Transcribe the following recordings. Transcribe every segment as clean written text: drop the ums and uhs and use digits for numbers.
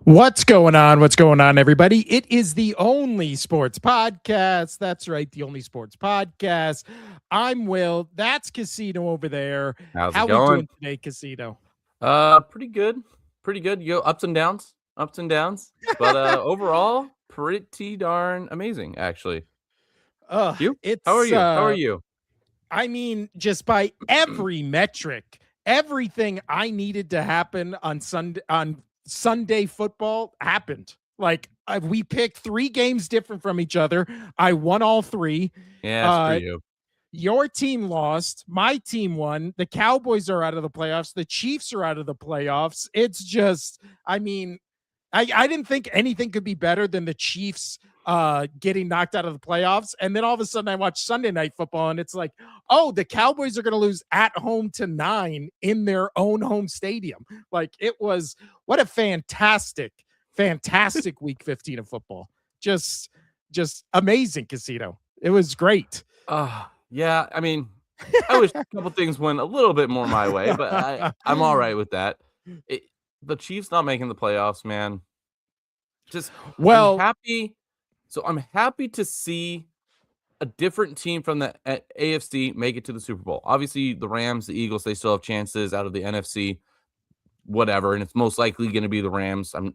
What's going on? What's going on, everybody? It is the only sports podcast. That's right, the only sports podcast. I'm Will. That's Casino over there. How's How it we going? doing today, Casino? Pretty good. Pretty good. You go ups and downs. But overall, pretty darn amazing, actually. You? How are It's you? How are you? I mean, just by every metric, everything I needed to happen on Sunday football happened. Like we picked 3 games different from each other. I won all 3. Yeah, screw Uh you. Your team lost. My team won. The Cowboys are out of the playoffs. The Chiefs are out of the playoffs. It's just, I mean, I didn't think anything could be better than the Chiefs getting knocked out of the playoffs. And then all of a sudden I watch Sunday Night Football and it's like, oh, the Cowboys are going to lose at home to 9 in their own home stadium. Like it was, what a fantastic week 15 of football. Just amazing, Casino. It was great. Yeah, I mean, I wish a couple things went a little bit more my way, but I'm all right with that. The Chiefs not making the playoffs, man. I'm happy. So I'm happy to see a different team from the AFC make it to the Super Bowl. Obviously, the Rams, the Eagles, they still have chances out of the NFC, whatever, and it's most likely going to be the Rams. I'm,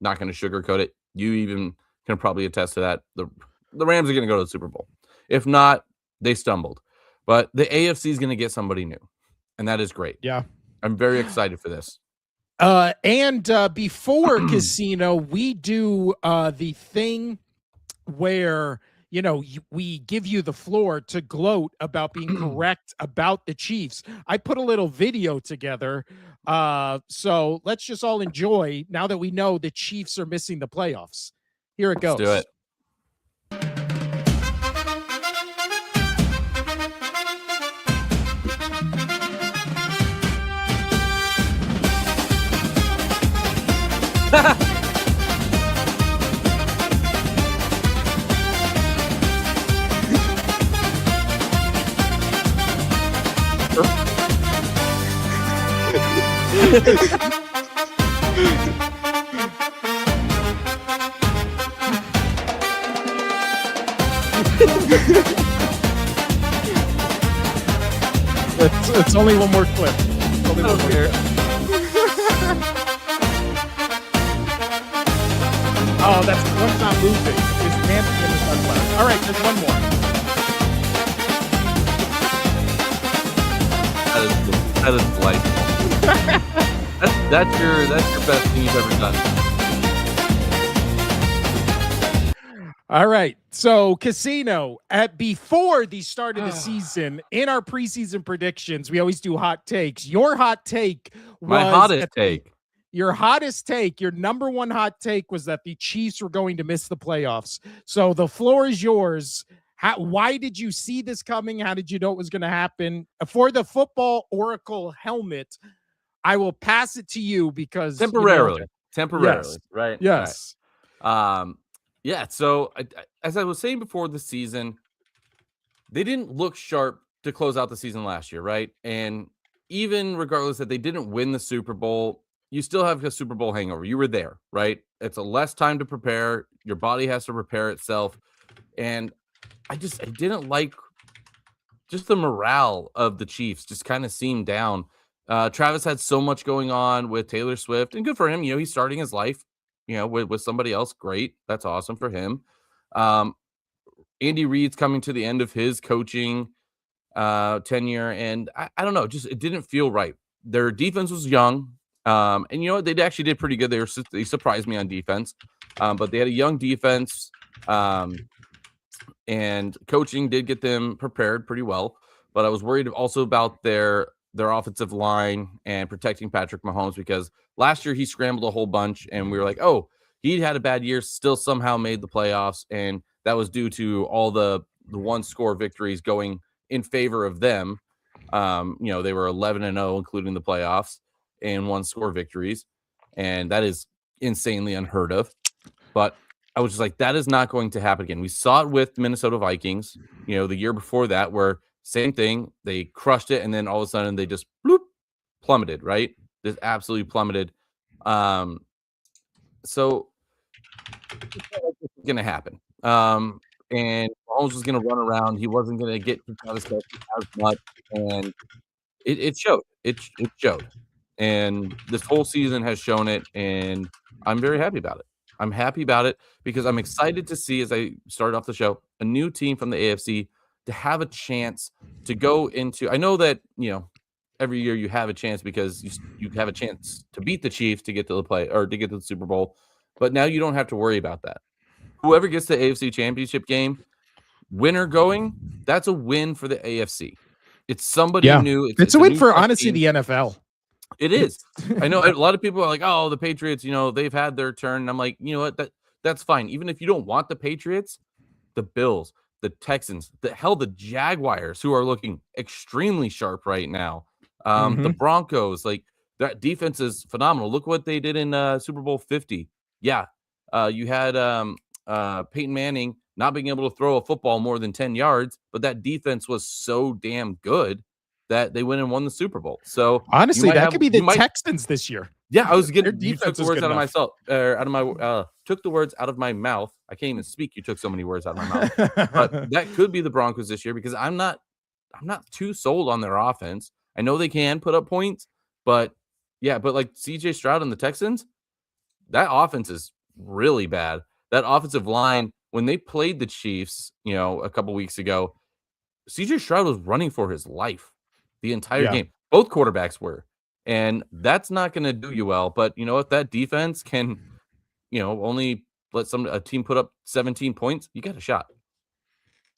not going to sugarcoat it. You even can probably attest to that. The Rams are going to go to the Super Bowl. If not, they stumbled. But the AFC is going to get somebody new, and that is great. Yeah. I'm very excited for this. And before Casino, we do the thing where we give you the floor to gloat about being correct about the Chiefs. I put a little video together, so let's just all enjoy now that we know the Chiefs are missing the playoffs. Here it goes. Let's do it. It's only one more clip. Only one more clip. Oh, that's one's not moving. It's dancing in the sunflower. All right, there's one more. That is delightful. that's your best thing you've ever done. All right. So, Casino, before the start of the season, in our preseason predictions, we always do hot takes. Your hot take was my hottest take. Your hottest take, your number one hot take was that the Chiefs were going to miss the playoffs. So the floor is yours. Why did you see this coming? How did you know it was going to happen? For the Football Oracle helmet, I will pass it to you because temporarily, yes. right? Yes. Right. Yeah. So as I was saying before the season, they didn't look sharp to close out the season last year, right? And even regardless that they didn't win the Super Bowl, you still have a Super Bowl hangover. You were there, right? It's a less time to prepare. Your body has to prepare itself. And I didn't like just the morale of the Chiefs just kind of seemed down. Travis had so much going on with Taylor Swift, and good for him. He's starting his life, with somebody else. Great. That's awesome for him. Andy Reid's coming to the end of his coaching tenure. And I don't know, it didn't feel right. Their defense was young. And they actually did pretty good. They surprised me on defense. But they had a young defense. And coaching did get them prepared pretty well. But I was worried also about their offensive line and protecting Patrick Mahomes, because last year he scrambled a whole bunch and we were like, oh, he had a bad year, still somehow made the playoffs. And that was due to all the one-score victories going in favor of them. They were 11-0, including the playoffs, and one-score victories. And that is insanely unheard of. But I was just like, that is not going to happen again. We saw it with the Minnesota Vikings, the year before that, where same thing, they crushed it, and then all of a sudden they just plummeted, right? Just absolutely plummeted. So it's going to happen. And Mahomes was going to run around. He wasn't going to get to Travis Kelce as much, and it showed. It showed, and this whole season has shown it. And I'm very happy about it. I'm happy about it because I'm excited to see, as I started off the show, a new team from the AFC to have a chance to go into. I know that every year you have a chance because you have a chance to beat the Chiefs to get to the play or to get to the Super Bowl, but now you don't have to worry about that. Whoever gets the AFC Championship game, winner going, that's a win for the AFC. It's somebody new. It's a win new for, fresh honestly, team. the NFL. It is. I know a lot of people are like, "Oh, the Patriots, they've had their turn." And I'm like, you know what? That's fine. Even if you don't want the Patriots, the Bills, the Texans, the Jaguars, who are looking extremely sharp right now. The Broncos, like that defense is phenomenal. Look what they did in Super Bowl 50. Yeah. You had Peyton Manning not being able to throw a football more than 10 yards, but that defense was so damn good that they went and won the Super Bowl. So honestly, that could be the Texans this year. Yeah, I was getting you took the words out of myself, took the words out of my mouth. I can't even speak. You took so many words out of my mouth. But that could be the Broncos this year because I'm not too sold on their offense. I know they can put up points, but like CJ Stroud and the Texans, that offense is really bad. That offensive line, when they played the Chiefs, a couple weeks ago, CJ Stroud was running for his life the entire game. Both quarterbacks were. And that's not going to do you well. But you know what? That defense can, only let a team put up 17 points. You got a shot.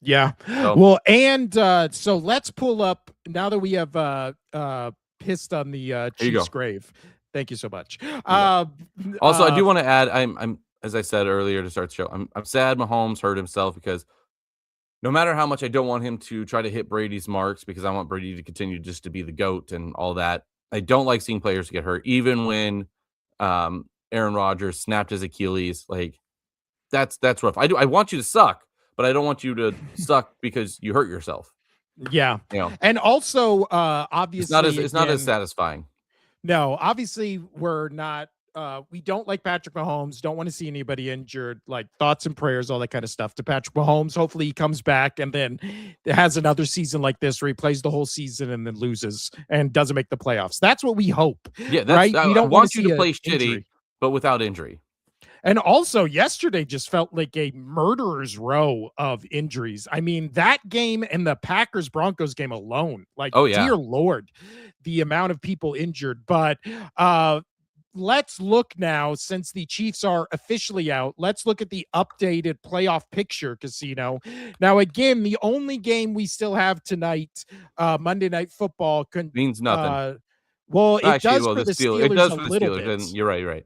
Yeah. Well, and so let's pull up now that we have pissed on the Chiefs' grave. Thank you so much. Also, I do want to add, I'm as I said earlier to start the show, I'm sad Mahomes hurt himself because no matter how much I don't want him to try to hit Brady's marks because I want Brady to continue just to be the GOAT and all that, I don't like seeing players get hurt, even when Aaron Rodgers snapped his Achilles. Like that's rough. I want you to suck, but I don't want you to suck because you hurt yourself. Yeah. And also, obviously, it's not as satisfying. No, obviously, we're not. We don't like Patrick Mahomes. Don't want to see anybody injured. Like thoughts and prayers, all that kind of stuff to Patrick Mahomes. Hopefully, he comes back and then has another season like this where he plays the whole season and then loses and doesn't make the playoffs. That's what we hope. Yeah, right. We don't want you to play shitty, but without injury. And also, yesterday just felt like a murderer's row of injuries. I mean, that game and the Packers-Broncos game alone, like, dear Lord, the amount of people injured. But let's look now, since the Chiefs are officially out, let's look at the updated playoff picture, Casino. Now, again, the only game we still have tonight, Monday Night Football, means nothing. Well, it does for the Steelers. It does for the Steelers. You're right.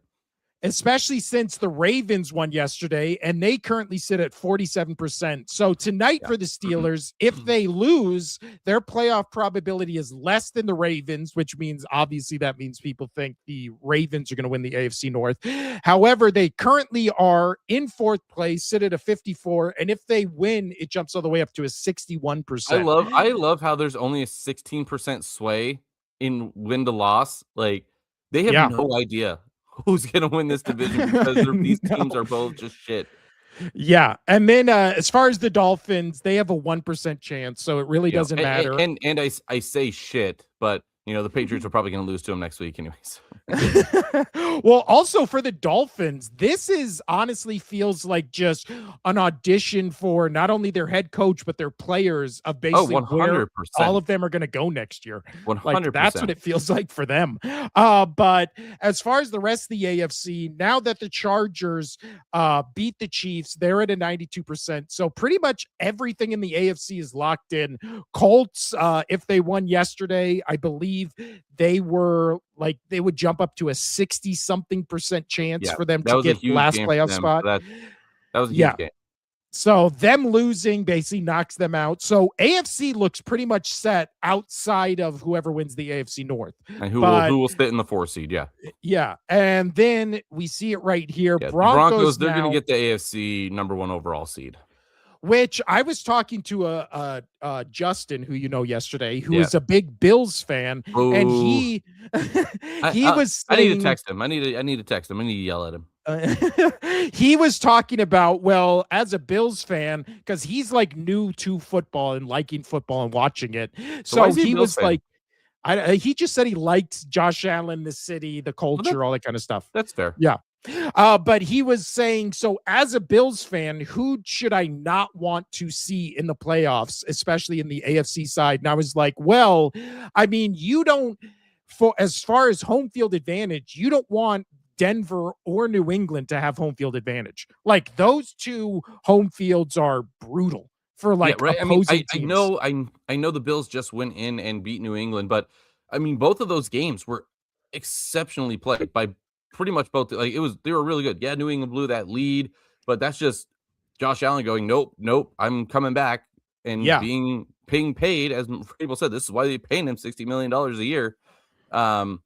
Especially since the Ravens won yesterday, and they currently sit at 47%. So tonight for the Steelers, if they lose, their playoff probability is less than the Ravens, which means obviously that means people think the Ravens are going to win the AFC North. However, they currently are in fourth place, sit at a 54, and if they win, it jumps all the way up to a 61%. I love how there's only a 16% sway in win to loss. Like they have no idea who's going to win this division because these teams are both just shit. Yeah. And then as far as the Dolphins, they have a 1% chance, so it really doesn't matter. And I say shit, but the Patriots are probably going to lose to them next week anyways. Well, also for the Dolphins, this is honestly feels like just an audition for not only their head coach, but their players of basically 100%. where all of them are going to go next year. 100%. Like, that's what it feels like for them. But as far as the rest of the AFC, now that the Chargers beat the Chiefs, they're at a 92%. So pretty much everything in the AFC is locked in. Colts, if they won yesterday, I believe they would jump up to a 60-something% chance for them to get last playoff spot. That was a huge game. So them losing basically knocks them out. So AFC looks pretty much set outside of whoever wins the AFC North. And who will sit in the 4 seed, Yeah. And then we see it right here. Broncos, they're going to get the AFC number 1 overall seed. Which I was talking to Justin, who you know yesterday, who Yeah. is a big Bills fan, and Oh, he I, he I was I need to saying text him. I need to text him. I need to yell at him. he was talking about, well, as a Bills fan, because he's like new to football and liking football and watching it. So why So is he a he Bills was fan? like, he just said he liked Josh Allen, the city, the Well, that culture, all that kind of stuff. that's fair. Yeah. But he was saying, so as a Bills fan, who should I not want to see in the playoffs, especially in the AFC side? And I was like, well, I mean, you don't, for as far as home field advantage, you don't want Denver or New England to have home field advantage. Like those two home fields are brutal for Yeah, like right. I mean, opposing teams. I know the Bills just went in and beat New England, but I mean, both of those games were exceptionally played by pretty much both. Like they were really good. Yeah, New England blew that lead, but that's just Josh Allen going, nope, nope, I'm coming back and Yeah. being paid, as people said. This is why they paying him $60 million a year. Um,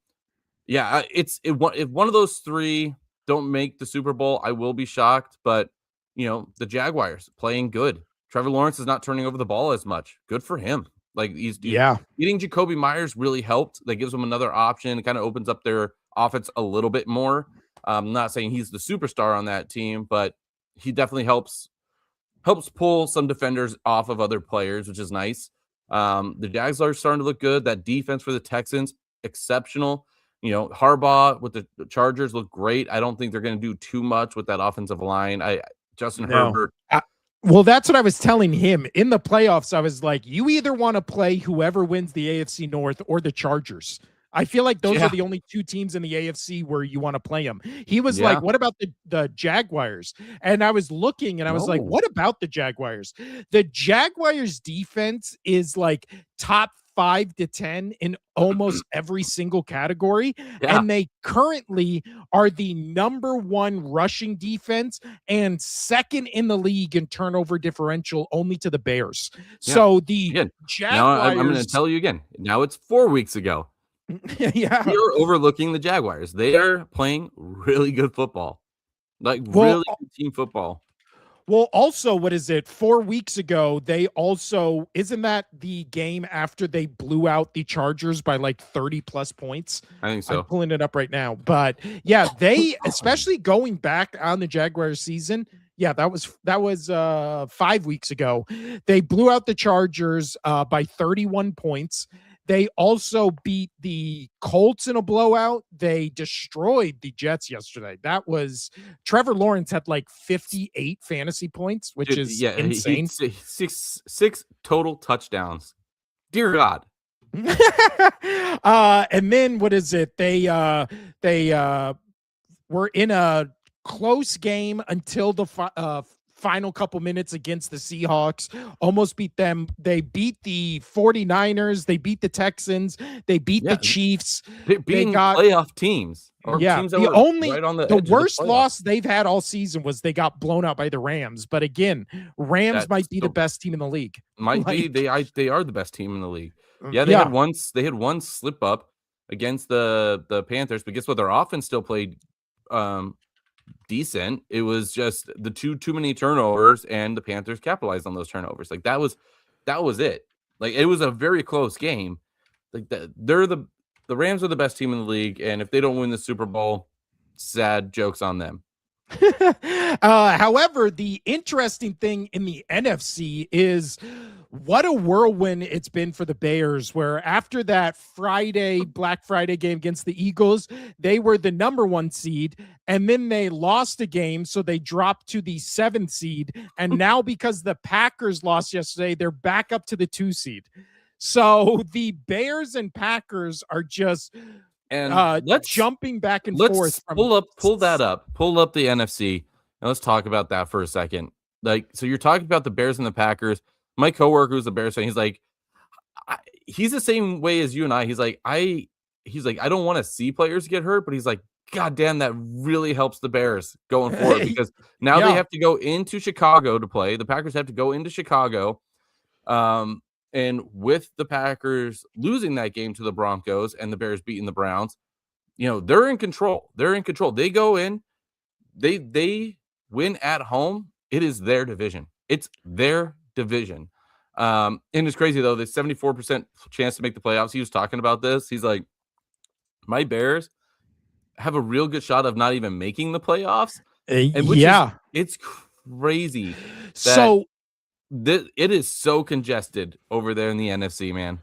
yeah, if one of those three don't make the Super Bowl, I will be shocked. But the Jaguars playing good. Trevor Lawrence is not turning over the ball as much. Good for him. Like he's Yeah. getting Jacoby Myers really helped. That gives them another option. It kind of opens up their offense a little bit more. I'm not saying he's the superstar on that team, but he definitely helps pull some defenders off of other players, which is nice. The Jags are starting to look good. That defense for the Texans, exceptional. Harbaugh with the Chargers look great. I don't think they're going to do too much with that offensive line. Justin No. Herbert. Well, that's what I was telling him in the playoffs. I was like, you either want to play whoever wins the AFC North or the Chargers. I feel like those are Yeah, the only two teams in the AFC where you want to play them. He was yeah. like, what about the Jaguars? And I was looking and I was like, No. what about the Jaguars? The Jaguars defense is like top 5 to 10 in almost every single category. Yeah, And they currently are the #1 rushing defense and second in the league in turnover differential, only to the Bears. yeah. So the Again, now I'm going to Jaguars, tell you again. Now it's 4 weeks ago. yeah. You're overlooking the Jaguars. They are playing really good football, like Well, really good team football. well, also, what is it? 4 weeks ago, they also isn't that the game after they blew out the Chargers by like 30 plus points? I think I'm so. pulling it up right now. But yeah, they especially going back on the Jaguars season. Yeah, that was 5 weeks ago. They blew out the Chargers by 31 points. They also beat the Colts in a blowout. They destroyed the Jets yesterday. That was Trevor Lawrence had like 58 fantasy points, which Dude, is yeah, he insane. six total touchdowns. Dear God. And then what is it? They were in a close game until the final couple minutes against the Seahawks. Almost beat them. They beat the 49ers. They beat the Texans. They beat Yeah, the Chiefs. they're They beating got playoff teams or yeah. teams that The were only right on the the edge of the worst playoffs. loss they've had all season was they got blown out by the Rams. But again, Rams That's might be the best team in the league. might be Like, they are the best team in the league. Yeah, yeah. they had one slip up against the Panthers, but guess what? Their offense still played um decent. It was just the too many turnovers, and the Panthers capitalized on those turnovers. Like that was it. Like it was a very close game. Like the Rams are the best team in the league, and if they don't win the Super Bowl, sad jokes on them. However, the interesting thing in the NFC is what a whirlwind it's been for the Bears, where after that Black Friday game against the Eagles, they were the #1 seed, and then they lost a game, so they dropped to the 7th seed. And now, because the Packers lost yesterday, they're back up to the 2 seed. So the Bears and Packers are just And jumping back and forth let's from pull up the NFC, and let's talk about that for a second. Like, so you're talking about the Bears and the Packers. My coworker who's a Bears fan, he's like, he's the same way as you and I. He's like, I don't want to see players get hurt, but he's like, God damn, that really helps the Bears going forward because now they Yeah. have to go into Chicago to play. The Packers have to go into Chicago. And with the Packers losing that game to the Broncos and the Bears beating the Browns, they're in control. They're in control. They go in, they win at home. It is their division. It's their division. And it's crazy though, the 74% chance to make the playoffs. He was talking about this. He's like, my Bears have a real good shot of not even making the playoffs. And which is, it's crazy that So it is so congested over there in the NFC, man.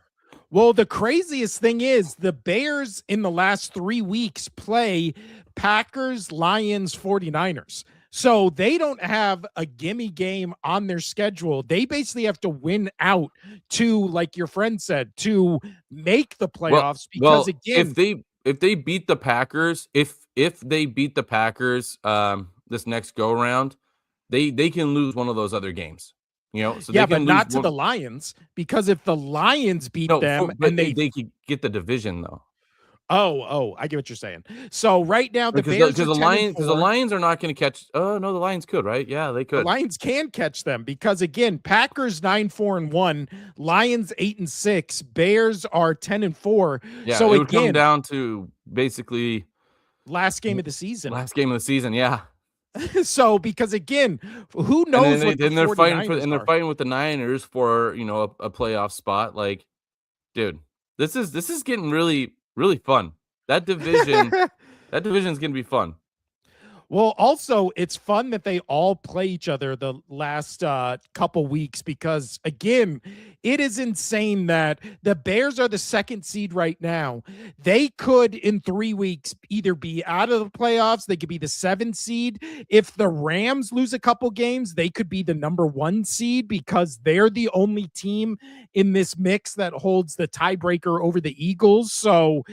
well, the craziest thing is the Bears in the last 3 weeks play Packers, Lions, 49ers. So they don't have a gimme game on their schedule. They basically have to win out to, like your friend said, to make the playoffs because again, if they beat the Packers, if they beat the Packers this next go around, they can lose one of those other games. You know, so yeah, they can but lose not to the Lions, because if the Lions beat them and they could get the division though. I get what you're saying. So right now the Because Bears the are 10 Lions, because the Lions are not going to catch. Oh no, the Lions could, right? Yeah, they The could. Lions can catch them because again, Packers 9-4-1, Lions 8-6, Bears are 10-4. Yeah, So it would come again, down to basically last game of the season. last game of the season. Yeah. So because again, who knows what the 49ers they're fighting with the Niners for, you know, a playoff spot. Like, dude, this is getting really really fun. That division that division is going to be fun. Well, also, it's fun that they all play each other the last couple weeks because, again, it is insane that the Bears are the second seed right now. They could, in 3 weeks, either be out of the playoffs, they could be the 7th seed. If the Rams lose a couple games, they could be the number 1 seed because they're the only team in this mix that holds the tiebreaker over the Eagles. So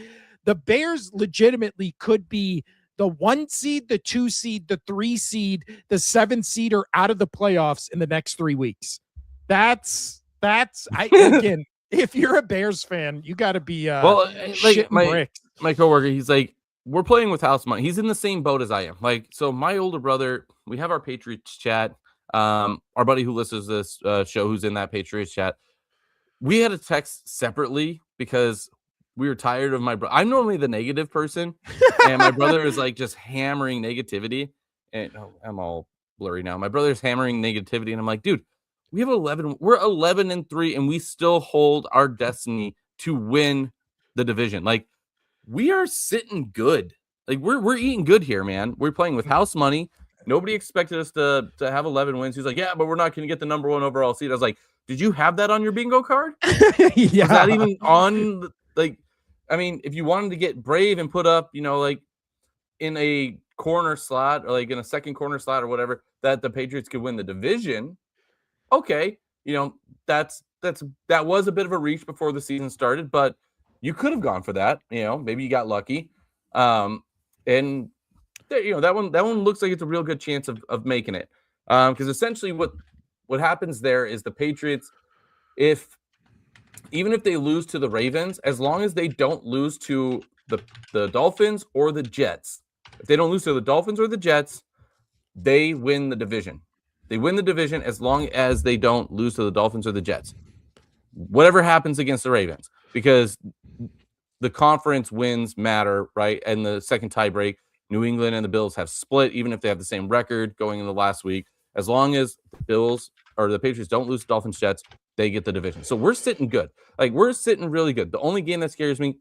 the Bears legitimately could be the 1 seed, the 2 seed, the 3 seed, the 7 seed are out of the playoffs in the next 3 weeks. That's again, if you're a Bears fan, you got to be like my coworker, he's like, we're playing with house money. He's in the same boat as I am. Like, so my older brother, we have our Patriots chat. Our buddy who listens to this show, who's in that Patriots chat, we had a text separately because we were tired of my brother. I'm normally the negative person, and my brother is like just hammering negativity. And I'm all blurry now. My brother's hammering negativity, and I'm like, dude, we have 11. We're 11-3, and we still hold our destiny to win the division. Like, we are sitting good. Like, we're eating good here, man. We're playing with house money. Nobody expected us to have 11 wins. He's like, yeah, but we're not going to get the number 1 overall seed. I was like, did you have that on your bingo card? Yeah. Was that even on? Like, I mean, if you wanted to get brave and put up, you know, like in a corner slot or like in a second corner slot or whatever, that the Patriots could win the division. Okay, you know, that was a bit of a reach before the season started, but you could have gone for that. You know, maybe you got lucky. And you know, that one looks like it's a real good chance of making it. Because essentially what happens there is the Patriots, even if they lose to the Ravens, as long as they don't lose to the Dolphins or the Jets, if they don't lose to the Dolphins or the Jets, they win the division. They win the division as long as they don't lose to the Dolphins or the Jets. Whatever happens against the Ravens, because the conference wins matter, right? And the second tiebreak, New England and the Bills have split, even if they have the same record going into last week. As long as the Bills or the Patriots don't lose to Dolphins, Jets, they get the division. So we're sitting good. Like, we're sitting really good. The only game that scares me,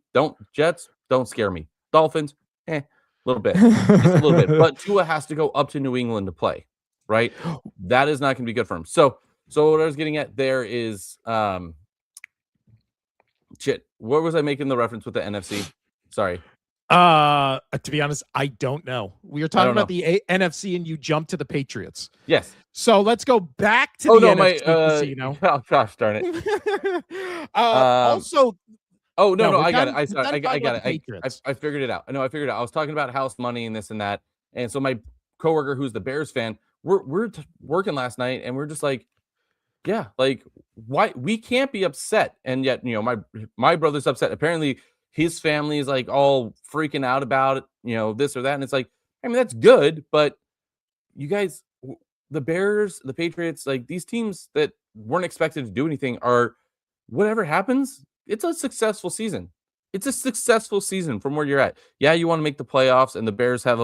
Jets don't scare me. Dolphins, a little bit. Just a little bit. But Tua has to go up to New England to play, right? That is not going to be good for him. So what I was getting at there is what was I making the reference with the NFC? Sorry. To be honest, I don't know. We were talking about the NFC and you jumped to the Patriots. Yes. So let's go back to the NFC casino. Oh gosh, darn it. Also, I got it. I got it. I figured it out. I figured it out. I was talking about house money and this and that. And so my coworker, who's the Bears fan, we're working last night, and we're just like, yeah, like, why we can't be upset, and yet, you know, my brother's upset. Apparently, his family is like all freaking out about it, you know, this or that, and it's like, I mean, that's good, but you guys, the Bears, the Patriots, like these teams that weren't expected to do anything are, whatever happens, it's a successful season. It's a successful season from where you're at. Yeah, you want to make the playoffs, and the Bears have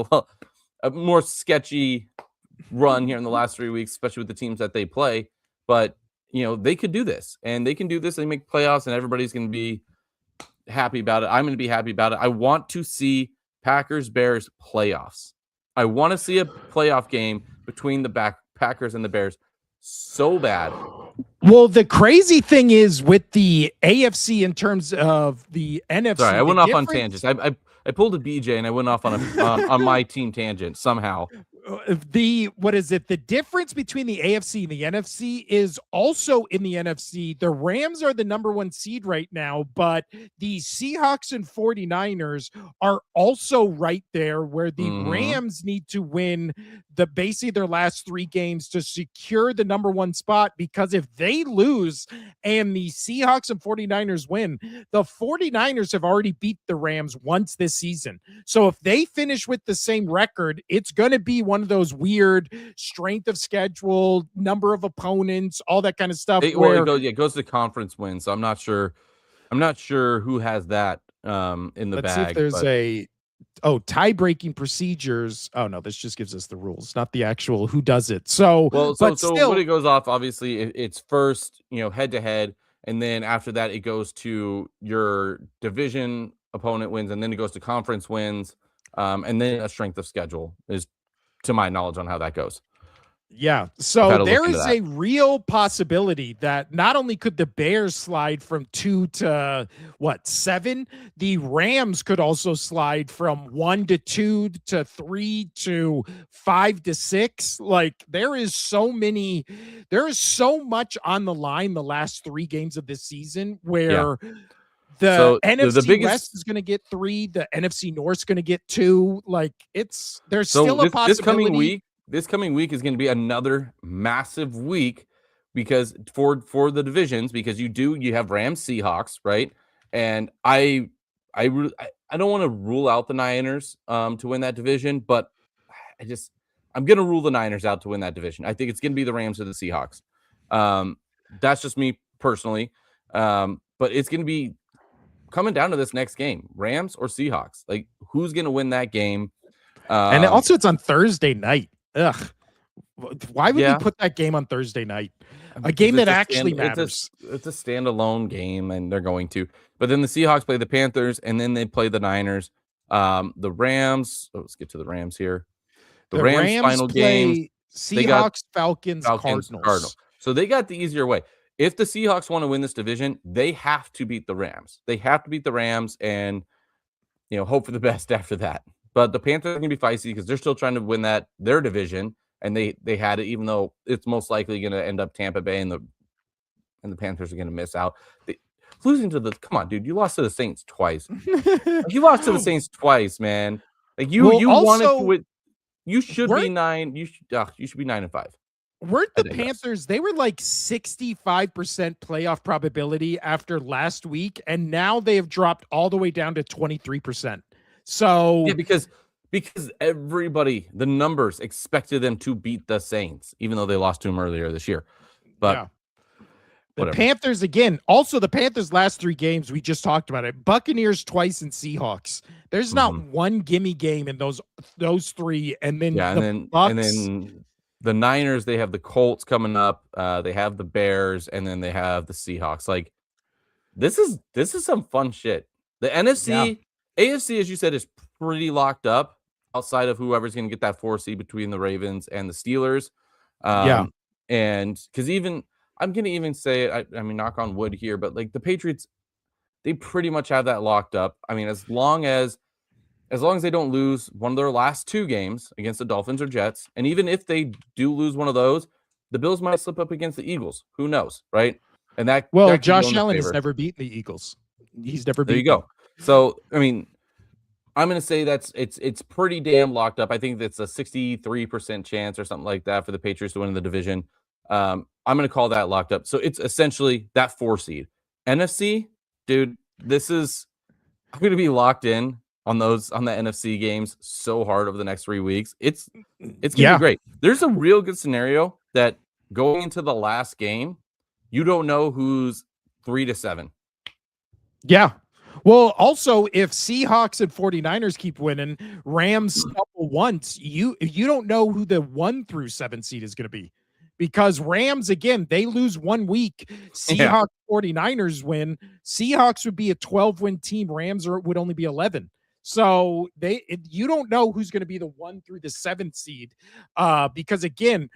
a more sketchy run here in the last 3 weeks, especially with the teams that they play. But they could do this, and they can do this. They make playoffs, and everybody's going to be happy about it. I'm going to be happy about it. I want to see Packers Bears playoffs. I want to see a playoff game between the Packers and the Bears so bad. Well, the crazy thing is with the AFC in terms of the NFC. Sorry, I went off on tangents. I pulled a BJ and I went off on on my team tangent somehow. The difference between the AFC and the NFC is also in the NFC. The Rams are the number 1 seed right now, but the Seahawks and 49ers are also right there, where the Rams need to win basically their last 3 games to secure the number 1 spot, because if they lose and the Seahawks and 49ers win, the 49ers have already beat the Rams once this season. So if they finish with the same record, it's going to be one of those weird strength of schedule, number of opponents, all that kind of stuff. It goes to conference wins. So I'm not sure who has that in the bag. Let's see if there's tie-breaking procedures. Oh no, this just gives us the rules, not the actual who does it. So still, when it goes off, obviously it's first, head to head, and then after that it goes to your division opponent wins, and then it goes to conference wins, and then a strength of schedule is, to my knowledge, on how that goes. Yeah. So there is a real possibility that not only could the Bears slide from 2 to 7, the Rams could also slide from 1 to 2 to 3 to 5 to 6. Like there is so much on the line the last 3 games of this season, where the NFC West is going to get 3, the NFC North is going to get 2. Like there's still a possibility. This coming week is going to be another massive week, because for the divisions, because you have Rams Seahawks, right? And I don't want to rule out the Niners to win that division, but I'm going to rule the Niners out to win that division. I think it's going to be the Rams or the Seahawks. That's just me personally. But it's going to be coming down to this next game, Rams or Seahawks. Like, who's going to win that game? And also it's on Thursday night. Ugh. Why would we put that game on Thursday night? A game that actually matters. It's a standalone game, and they're going to. But then the Seahawks play the Panthers, and then they play the Niners. The Rams. Let's get to the Rams here. The Rams final game. Seahawks, Falcons, Cardinals. So they got the easier way. If the Seahawks want to win this division, they have to beat the Rams. They have to beat the Rams, and hope for the best after that. But the Panthers are going to be feisty because they're still trying to win their division, and they had it, even though it's most likely going to end up Tampa Bay, and the Panthers are going to miss out. Losing to come on, dude, you lost to the Saints twice. You lost to the Saints twice, man. Like you wanted to win. You should be 9. You should be 9-5. Weren't the Panthers? They were like 65% playoff probability after last week, and now they have dropped all the way down to 23%. So because everybody, the numbers expected them to beat the Saints, even though they lost to them earlier this year. But the Panthers again. Also, the Panthers' last 3 games, we just talked about it. Buccaneers twice and Seahawks. There's not one gimme game in those 3, and then and then the Niners. They have the Colts coming up. They have the Bears, and then they have the Seahawks. Like this is some fun shit. The NFC. AFC, as you said, is pretty locked up outside of whoever's going to get that 4 seed between the Ravens and the Steelers. And because I'm going to even say, I mean, knock on wood here, but like the Patriots, they pretty much have that locked up. I mean, as long as they don't lose one of their last 2 games against the Dolphins or Jets, and even if they do lose one of those, the Bills might slip up against the Eagles. Who knows, right? And that Josh Allen has never beaten the Eagles. He's never beaten. There you go. So, I mean, I'm going to say it's pretty damn locked up. I think that's a 63% chance or something like that for the Patriots to win the division. I'm going to call that locked up. So it's essentially that 4 seed. NFC, dude, I'm going to be locked in on the NFC games so hard over the next 3 weeks. It's going to be great. There's a real good scenario that going into the last game, you don't know who's 3 to 7. Yeah. Well, also, if Seahawks and 49ers keep winning, Rams stumble once, you don't know who the 1 through 7 seed is going to be. Because Rams, again, they lose 1 week. Yeah. Seahawks, 49ers win. Seahawks would be a 12-win team. Rams would only be 11. So you don't know who's going to be the 1 through the 7th seed. Because again,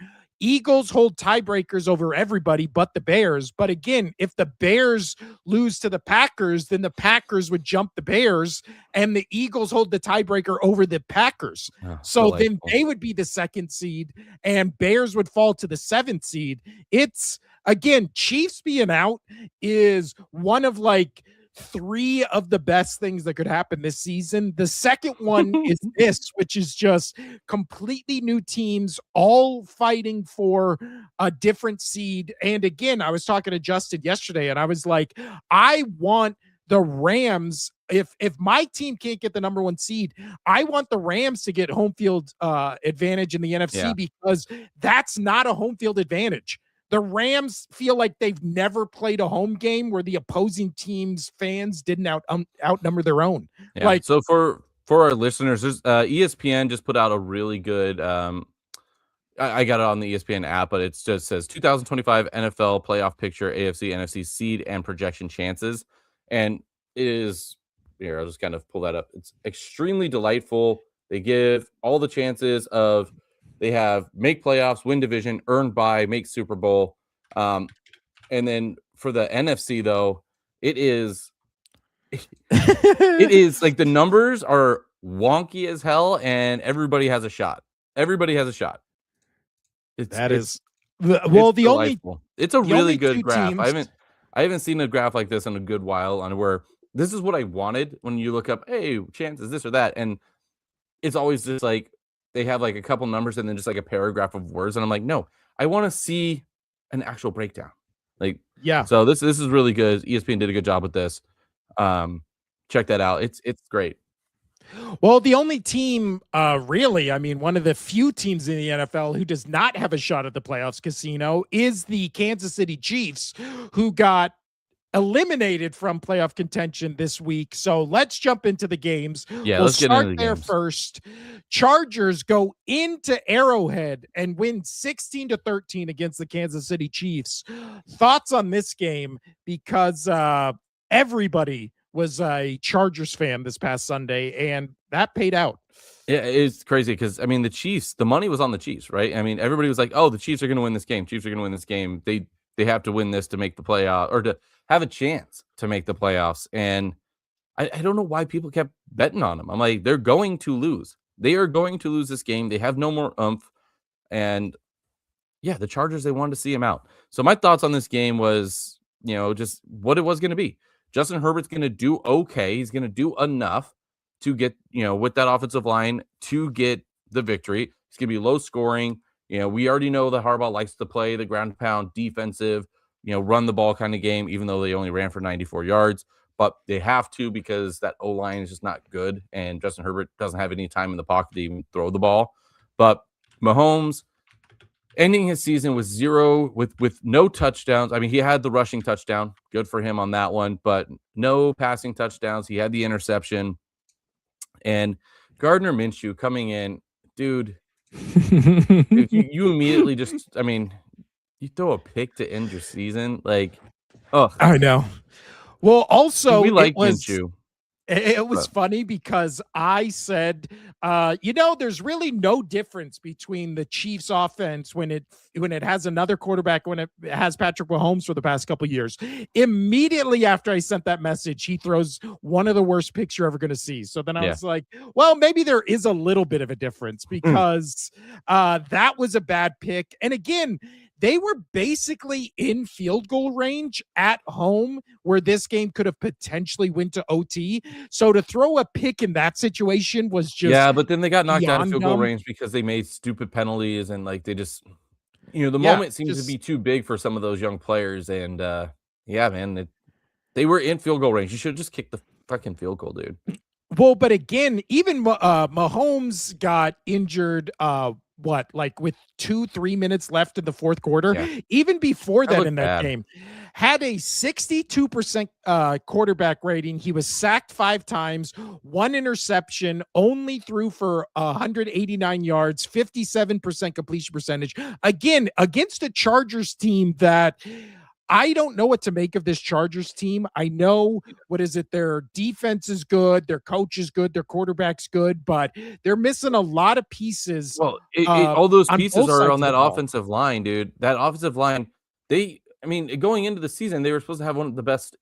Eagles hold tiebreakers over everybody but the Bears. But again, if the Bears lose to the Packers, then the Packers would jump the Bears, and the Eagles hold the tiebreaker over the Packers. So then they would be the 2nd seed, and Bears would fall to the 7th seed. It's, again, Chiefs being out is one of like 3 of the best things that could happen this season. The second one is this, which is just completely new teams all fighting for a different seed. And again, I was talking to Justin yesterday, and I was like, I want the Rams. If my team can't get the number 1 seed, I want the Rams to get home field advantage in the NFC, because that's not a home field advantage. The Rams feel like they've never played a home game where the opposing team's fans didn't outnumber their own. Yeah. Like, so for our listeners, there's ESPN just put out a really good I got it on the ESPN app, but it just says 2025 NFL playoff picture, AFC, NFC seed and projection chances. And it is here, I'll just kind of pull that up. It's extremely delightful. They give all the chances of they have make playoffs, win division, earn bye, make Super Bowl. And then for the NFC, though, it is like the numbers are wonky as hell, and everybody has a shot. Everybody has a shot. It's a really good graph. I haven't seen a graph like this in a good while, on where this is what I wanted when you look up, hey, chances this or that, and it's always just like they have like a couple numbers and then just like a paragraph of words, and I'm like, no, I want to see an actual breakdown. Like, yeah. So this is really good. ESPN did a good job with this. Check that out. It's great. Well, the only team, really, I mean, one of the few teams in the NFL who does not have a shot at the playoffs, Casino, is the Kansas City Chiefs, who got eliminated from playoff contention this week. So let's jump into the games. Yeah, let's get into the there games. First. Chargers go into Arrowhead and win 16-13 against the Kansas City Chiefs. Thoughts on this game? Because everybody was a Chargers fan this past Sunday, and that paid out. Yeah, it's crazy because, I mean, the Chiefs, the money was on the Chiefs, right? I mean, everybody was like, oh, the Chiefs are going to win this game. Chiefs are going to win this game. They have to win this to make the playoff, or to have a chance to make the playoffs. And I don't know why people kept betting on them. I'm like, they're going to lose. They are going to lose this game. They have no more oomph. And yeah, the Chargers, they wanted to see him out. So my thoughts on this game was, just what it was going to be. Justin Herbert's going to do okay. He's going to do enough to get, with that offensive line, to get the victory. It's going to be low scoring. We already know that Harbaugh likes to play the ground pound defensive, run the ball kind of game, even though they only ran for 94 yards. But they have to, because that O-line is just not good, and Justin Herbert doesn't have any time in the pocket to even throw the ball. But Mahomes, ending his season with no touchdowns. I mean, he had the rushing touchdown. Good for him on that one, but no passing touchdowns. He had the interception. And Gardner Minshew coming in, dude, you immediately just, I mean, you throw a pick to end your season. Like, oh, I know. Well, also, we like Minshew. It was funny because I said, there's really no difference between the Chiefs offense when it has another quarterback, when it has Patrick Mahomes for the past couple of years. Immediately after I sent that message, he throws one of the worst picks you're ever going to see. So then I was like, well, maybe there is a little bit of a difference, because that was a bad pick. And again, they were basically in field goal range at home, where this game could have potentially went to OT. So to throw a pick in that situation was just, but then they got knocked out of field goal range because they made stupid penalties, and like they just, the moment seems to be too big for some of those young players. And man, they were in field goal range. You should have just kicked the fucking field goal, dude. Well, but again, even Mahomes got injured with 2-3 minutes left in the fourth quarter. Yeah. Even before that, in that bad. game, had a 62% quarterback rating. He was sacked 5 times, 1 interception, only threw for 189 yards, 57% completion percentage. Again, against a Chargers team that I don't know what to make of this Chargers team. I know, their defense is good, their coach is good, their quarterback's good, but they're missing a lot of pieces. Well, all those on pieces both are sides on of the that ball. offensive line, dude. That offensive line, going into the season, they were supposed to have one of the best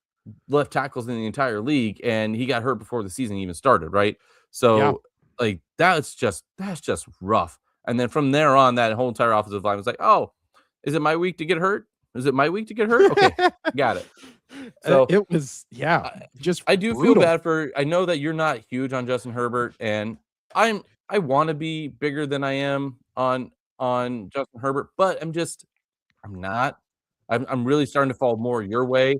left tackles in the entire league, and he got hurt before the season even started, right? So, like, that's just rough. And then from there on, that whole entire offensive line was like, oh, is it my week to get hurt? Is it my week to get hurt? Okay, got it. So it was, just I do brutal. feel bad for. I know that you're not huge on Justin Herbert, and I want to be bigger than I am on Justin Herbert, but I'm not. I'm really starting to fall more your way.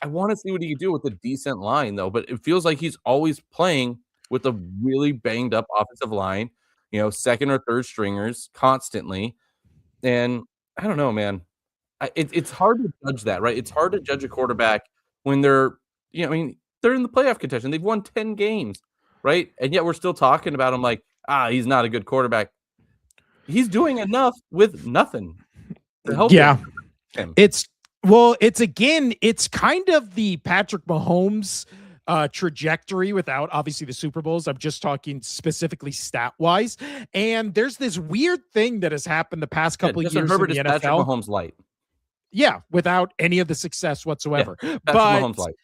I want to see what he can do with a decent line, though. But it feels like he's always playing with a really banged up offensive line, second or third stringers constantly, and I don't know, man. It's hard to judge that, right? It's hard to judge a quarterback when they're, they're in the playoff contention. They've won 10 games, right? And yet we're still talking about him like, he's not a good quarterback. He's doing enough with nothing to help him. It's kind of the Patrick Mahomes trajectory without obviously the Super Bowls. I'm just talking specifically stat wise. And there's this weird thing that has happened the past couple of years Herbert in the is NFL. Patrick Mahomes light. Yeah, without any of the success whatsoever. Patrick but Mahomes light.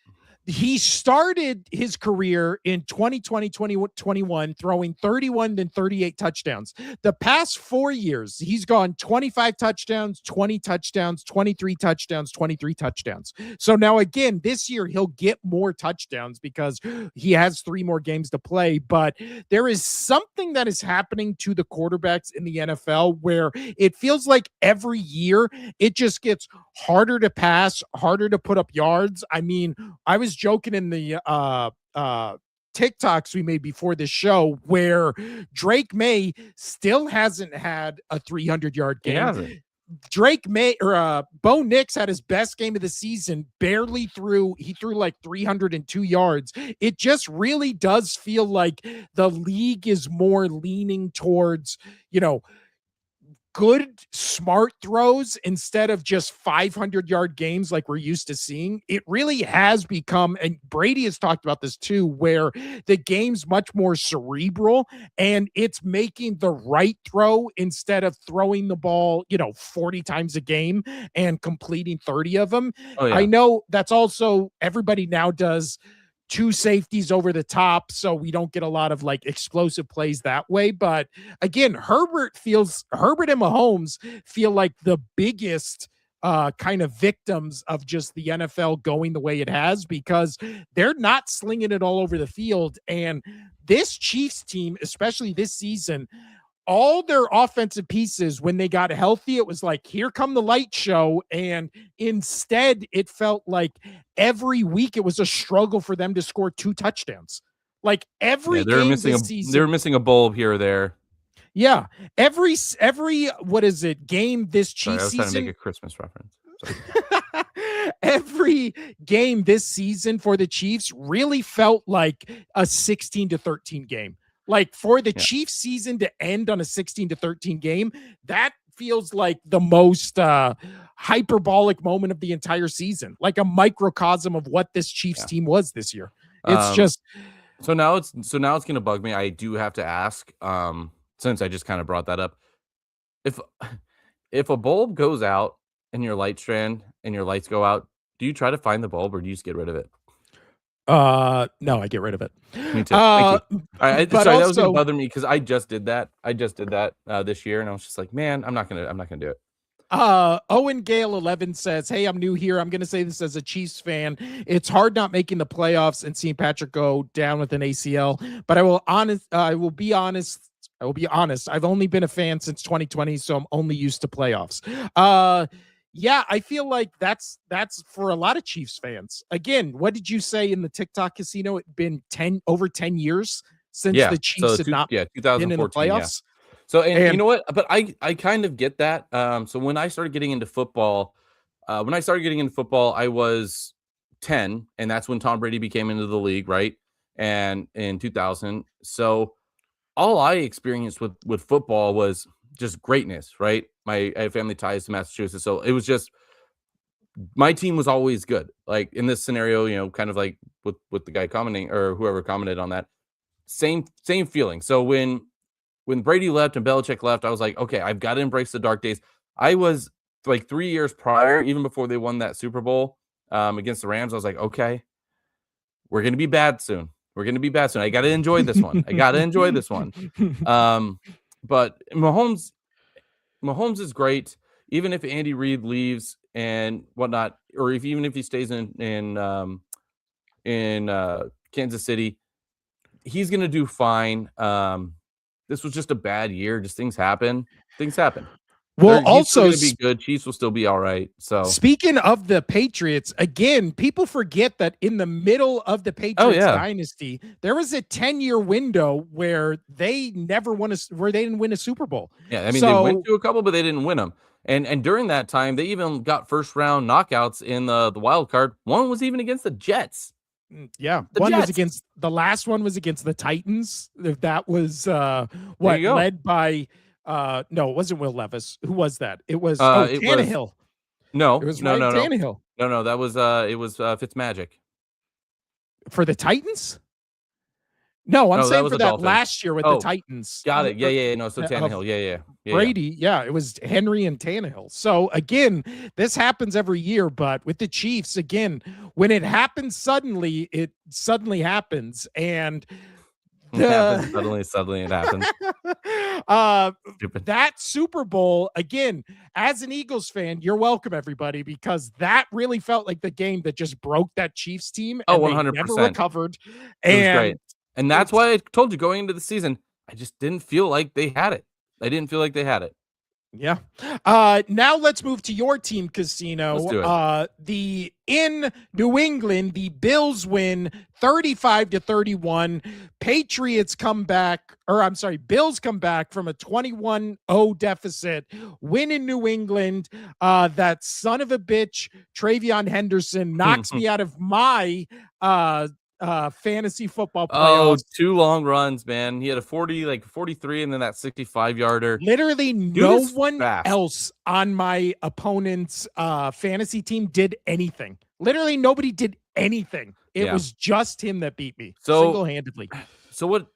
He started his career in 2020, 2021, throwing 31 and 38 touchdowns. The past 4 years, he's gone 25 touchdowns, 20 touchdowns, 23 touchdowns, 23 touchdowns. So now again, this year he'll get more touchdowns because he has 3 more games to play. But there is something that is happening to the quarterbacks in the NFL where it feels like every year it just gets harder to pass, harder to put up yards. I mean, I was joking in the TikToks we made before this show where Drake May still hasn't had a 300-yard game. Drake May or Bo Nix had his best game of the season, he threw like 302 yards. It just really does feel like the league is more leaning towards, good, smart throws instead of just 500-yard games like we're used to seeing. It really has become, and Brady has talked about this too, where the game's much more cerebral and it's making the right throw instead of throwing the ball, 40 times a game and completing 30 of them. Oh, yeah. I know that's also everybody now does 2 safeties over the top, so we don't get a lot of like explosive plays that way. But again, Herbert and Mahomes feel like the biggest kind of victims of just the NFL going the way it has because they're not slinging it all over the field. And this Chiefs team, especially this season, all their offensive pieces, when they got healthy, it was like, here come the light show. And instead, it felt like every week it was a struggle for them to score 2 touchdowns. Like every game this season, they were missing a bulb here or there. Yeah. Every game this Chiefs season. I was trying to make a Christmas reference. Every game this season for the Chiefs really felt like a 16-13 game. Like for the Chiefs season to end on a 16-13 game, that feels like the most hyperbolic moment of the entire season, like a microcosm of what this Chiefs team was this year. It's just so now it's going to bug me. I do have to ask, since I just kind of brought that up, if a bulb goes out in your light strand and your lights go out, do you try to find the bulb or do you just get rid of it? No, I get rid of it. Me too. Thank you. Sorry, that was gonna bother me because I just did that. This year, and I was just like, man, I'm not gonna do it. Owen Gale 11 says, "Hey, I'm new here. I'm gonna say this as a Chiefs fan. It's hard not making the playoffs and seeing Patrick go down with an ACL. But I will be honest. I've only been a fan since 2020, so I'm only used to playoffs." Yeah, I feel like that's for a lot of Chiefs fans. Again, what did you say in the TikTok casino? It's been over 10 years since the Chiefs had not been in the playoffs. So, and you And know what? But I kind of get that. So when I started getting into football, I was 10, and that's when Tom Brady became into the league, right? And in 2000, so all I experienced with football was just greatness, right? I have family ties to Massachusetts, so it was just my team was always good. Like in this scenario, kind of like with the guy commenting or whoever commented on that, same feeling. So when Brady left and Belichick left, I was like, okay, I've got to embrace the dark days. I was like 3 years prior, even before they won that Super Bowl against the Rams, I was like, okay, we're gonna be bad soon. We're gonna be bad soon. I got to enjoy this one. I got to enjoy this one. Um, but Mahomes is great, even if Andy Reid leaves and whatnot, or even if he stays in Kansas City, he's gonna do fine. This was just a bad year. Just things happen. Things happen. well, He's still also gonna be good. Chiefs will still be all right. So, speaking of the Patriots, again, people forget that in the middle of the oh Patriots yeah, dynasty, there was a 10-year window where they never where they didn't win a Super Bowl. yeah. I mean, they went So to a couple, but they didn't win them. And during that time, they even got first round knockouts in the wild card. One was even against the Jets. yeah, The one was Jets. against the last one was against the Titans. If that was There you go. led by no, it wasn't Will Levis. Who was that? It was It was Tannehill. It no, was no, Ryan no, no, Tannehill no. That was it was Fitzmagic. for the Titans. No, I'm No, that saying was for the that Dolphins. last year with the Oh, Titans. got it. Yeah, yeah, yeah. No, so Of Tannehill. Yeah. Brady, yeah, it was Henry and Tannehill. So again, this happens every year, but with the Chiefs, again, when it happens suddenly, it suddenly happens. And It happens the suddenly it happens. uh Stupid. that Super Bowl, again, as an Eagles fan, you're welcome, everybody, because that really felt like the game that just broke that Chiefs team Oh, and they never 100%. recovered. It was great. And And that's it's why I told you going into the season, I just didn't feel like they had it. I didn't feel like they had it. yeah. Now let's move to your team, Let's Casino. do it. The in New England, the Bills win 35-31. Patriots come back, or I'm sorry, Bills come back from a 21-0 deficit, win in New England. That son of a bitch, Travion Henderson, knocks me out of my fantasy football Oh, playoffs. 2 long runs, man. He had a 43, and then that 65-yarder. Literally Dude no is one fast. else on my opponent's fantasy team did anything. Literally nobody did anything. It Yeah. was just him that beat me So single-handedly. so what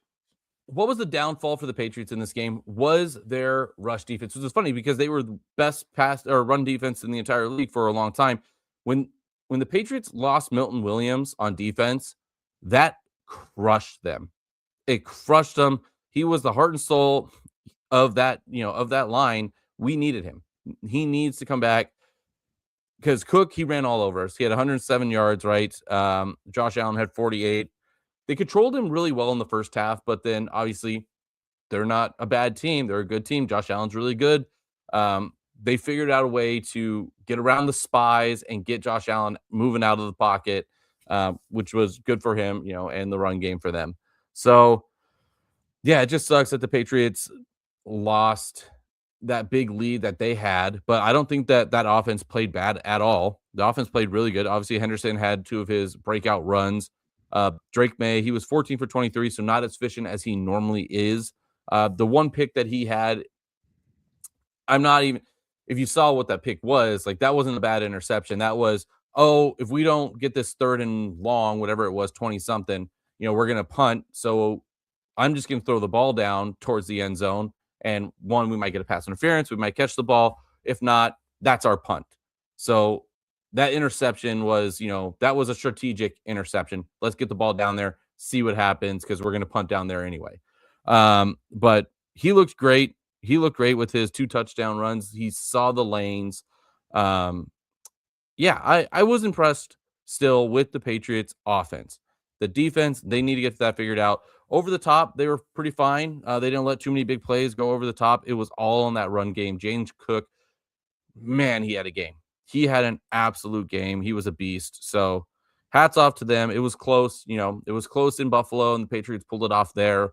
was the downfall for the Patriots in this game was their rush defense, which is funny because they were the best pass or run defense in the entire league for a long time. When when the Patriots lost Milton Williams on defense, that crushed them. It crushed them. He was the heart and soul of that line. We needed him. He needs to come back because Cook, he ran all over us. He had 107 yards, right? Josh Allen had 48. They controlled him really well in the first half, but then obviously they're not a bad team. They're a good team. Josh Allen's really good. They figured out a way to get around the spies and get Josh Allen moving out of the pocket, which was good for him, and the run game for them. So, yeah, it just sucks that the Patriots lost that big lead that they had, but I don't think that offense played bad at all. The offense played really good. Obviously, Henderson had two of his breakout runs. Drake May, he was 14 for 23, so not as efficient as he normally is. The one pick that he had, I'm not even, if you saw what that pick was, like that wasn't a bad interception. That was, oh, if we don't get this third and long, whatever it was, 20 something, we're going to punt. So I'm just going to throw the ball down towards the end zone. And one, we might get a pass interference. We might catch the ball. If not, that's our punt. So that interception was, that was a strategic interception. Let's get the ball down there, see what happens, because we're going to punt down there anyway. But he looked great. He looked great with his 2 touchdown runs. He saw the lanes. Yeah, I was impressed still with the Patriots offense. The defense, they need to get that figured out. Over the top, they were pretty fine. They didn't let too many big plays go over the top. It was all on that run game. James Cook, man, he had a game. He had an absolute game. He was a beast. So hats off to them. It was close. It was close in Buffalo, and the Patriots pulled it off there.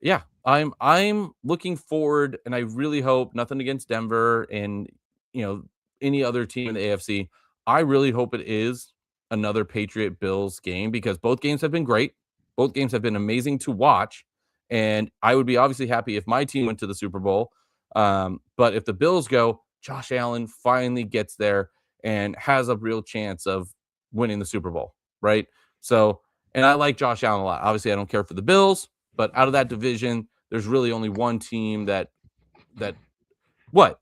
Yeah, I'm looking forward, and I really hope, nothing against Denver and any other team in the AFC. I really hope it is another Patriot Bills game because both games have been great. Both games have been amazing to watch, and I would be obviously happy if my team went to the Super Bowl. But if the Bills go, Josh Allen finally gets there and has a real chance of winning the Super Bowl, right? So, and I like Josh Allen a lot. Obviously, I don't care for the Bills, but out of that division, there's really only one team that what?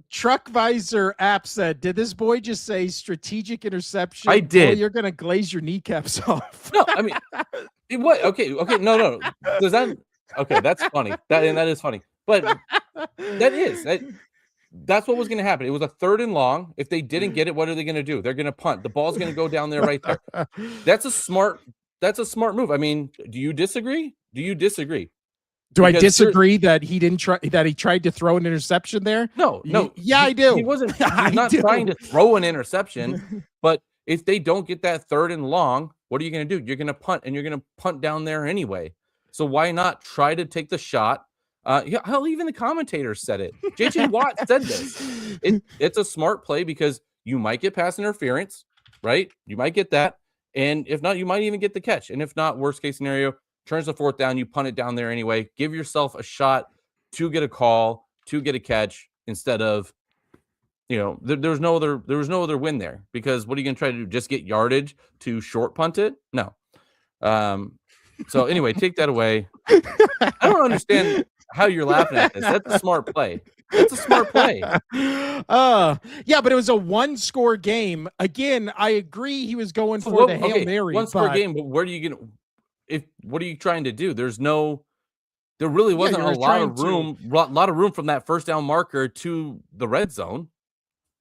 Truck Visor app said, did this boy just say strategic interception? I did. Boy, you're gonna glaze your kneecaps off. No, I mean, what? Okay, no. Does that? Okay, that's funny. That is funny. But that's what was going to happen. It was a 3rd and long. If they didn't get it, what are they going to do? They're going to punt. The ball's going to go down there right there. That's a smart move. I mean, do you disagree? Do I disagree that he didn't try, that he tried to throw an interception there? No. Yeah, I do. He wasn't he's not trying to throw an interception, but if they don't get that 3rd and long, what are you going to do? You're going to punt, and you're going to punt down there anyway. So why not try to take the shot? Hell, even the commentators said it. JJ Watt said this. It's a smart play because you might get pass interference, right? You might get that. And if not, you might even get the catch. And if not, worst case scenario, turns the 4th down, you punt it down there anyway. Give yourself a shot to get a call, to get a catch, instead of, there was no other win there, because what are you going to try to do? Just get yardage to short punt it? No. So anyway, take that away. I don't understand how you're laughing at this. That's a smart play. Yeah, but it was a 1-score game. Again, I agree he was going for the Hail Mary. 1-score game, but what are you trying to do? There really wasn't a lot of room from that 1st down marker to the red zone.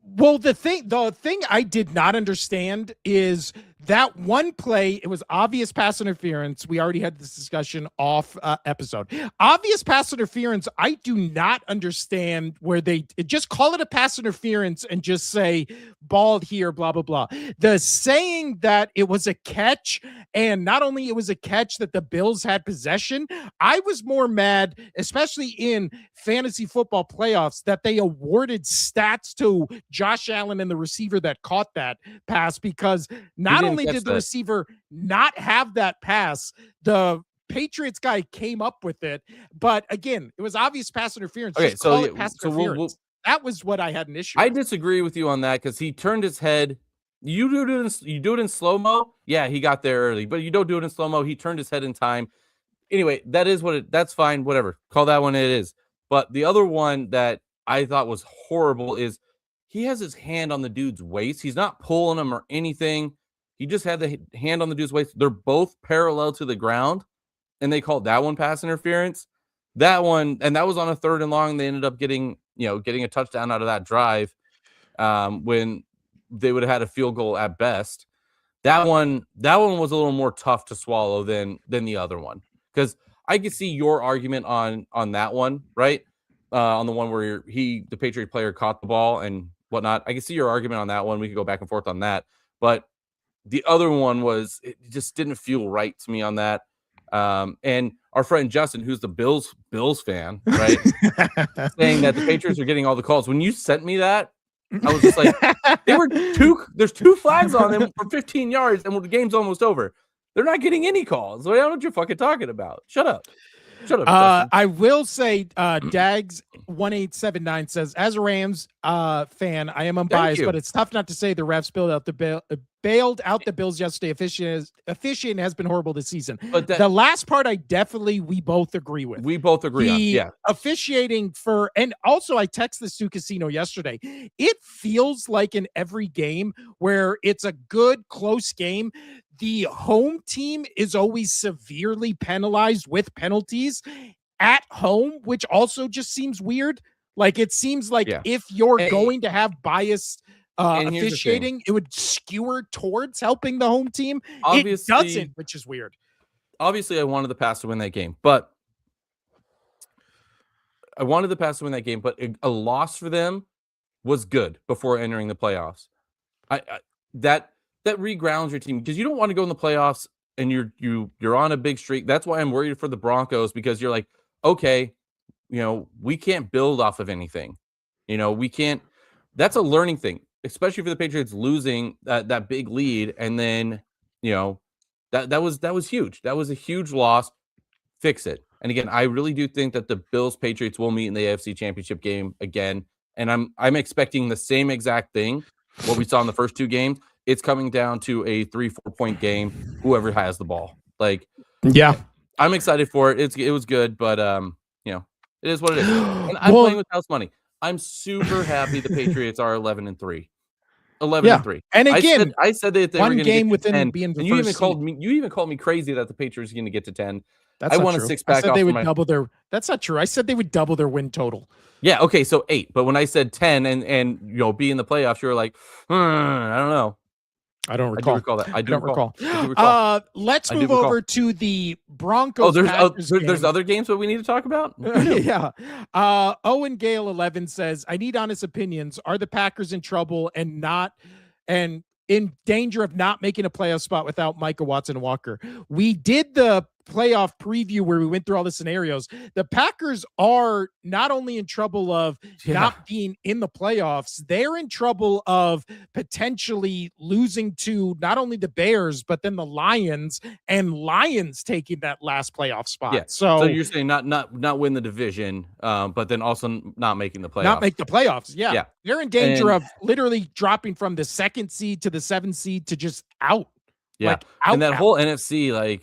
Well, the thing I did not understand is that one play, it was obvious pass interference. We already had this discussion off episode. Obvious pass interference. I do not understand where they just call it a pass interference and just say ball here, blah, blah, blah. The saying that it was a catch, and not only it was a catch that the Bills had possession, I was more mad, especially in fantasy football playoffs, that they awarded stats to Josh Allen and the receiver that caught that pass, because not only did the receiver not have that pass, the Patriots guy came up with it, but again, it was obvious pass interference. Okay, just call it pass interference. That was what I had an issue with. I disagree with you on that, because he turned his head. You do it in slow-mo. Yeah, he got there early, but you don't do it in slow-mo. He turned his head in time. Anyway, that's fine. Whatever. Call that one it is. But the other one that I thought was horrible is he has his hand on the dude's waist. He's not pulling him or anything. He just had the hand on the dude's waist. They're both parallel to the ground, and they called that one pass interference. That one, and that was on a 3rd and long. They ended up getting a touchdown out of that drive, when they would have had a field goal at best. That one was a little more tough to swallow than the other one, because I could see your argument on that one, right? On the one where the Patriot player caught the ball and whatnot. I can see your argument on that one. We could go back and forth on that. But the other one it just didn't feel right to me on that. And our friend Justin, who's the Bills fan, right, saying that the Patriots are getting all the calls. When you sent me that, I was just like, there's 2 flags on them for 15 yards, and the game's almost over. They're not getting any calls. What are you fucking talking about? Shut up. I will say, Dags 1879 says, as a Rams fan, I am unbiased, but it's tough not to say the refs bailed out the Bills yesterday. Officiating has been horrible this season. But the last part, we both agree with. We both agree on. Yeah, officiating and also I texted this to Casino yesterday. It feels like in every game where it's a good close game, the home team is always severely penalized with penalties at home, which also just seems weird. Like, it seems like if you're going to have biased officiating, it would skewer towards helping the home team. Obviously, it doesn't, which is weird. Obviously, I wanted the Pats to win that game, but a loss for them was good before entering the playoffs. That regrounds your team, because you don't want to go in the playoffs and you're on a big streak. That's why I'm worried for the Broncos, because you're like, okay, we can't build off of anything. We can't. That's a learning thing, especially for the Patriots losing that big lead, and then that was huge. That was a huge loss. Fix it. And again, I really do think that the Bills Patriots will meet in the AFC Championship game again, and I'm expecting the same exact thing. What we saw in the first two games, it's coming down to a 3-4 point game. Whoever has the ball, I'm excited for it. It was good, but it is what it is. And I'm playing with house money. I'm super happy the Patriots are 11-3. 11-3. And again, I said that they were going to get within 10, being the and first you even called me crazy that the Patriots are going to get to 10. That's I not won true. a six-pack. I said they would double their. That's not true. I said they would double their win total. Yeah. Okay. So 8. But when I said 10 and be in the playoffs, you were like, I don't know. I don't recall. I do recall. Let's move over to the Broncos. There's other games that we need to talk about. Yeah. Owen Gale 11 says, I need honest opinions. Are the Packers in trouble and in danger of not making a playoff spot without Micah Watson Walker? We did the playoff preview where we went through all the scenarios. The Packers are not only in trouble of not being in the playoffs, they're in trouble of potentially losing to not only the Bears, but then the Lions, and Lions taking that last playoff spot. Yeah. So you're saying not win the division, but then also not making the playoffs. Not make the playoffs. Yeah. They're in danger of literally dropping from the 2nd seed to the 7th seed to just out. Yeah. And that whole NFC,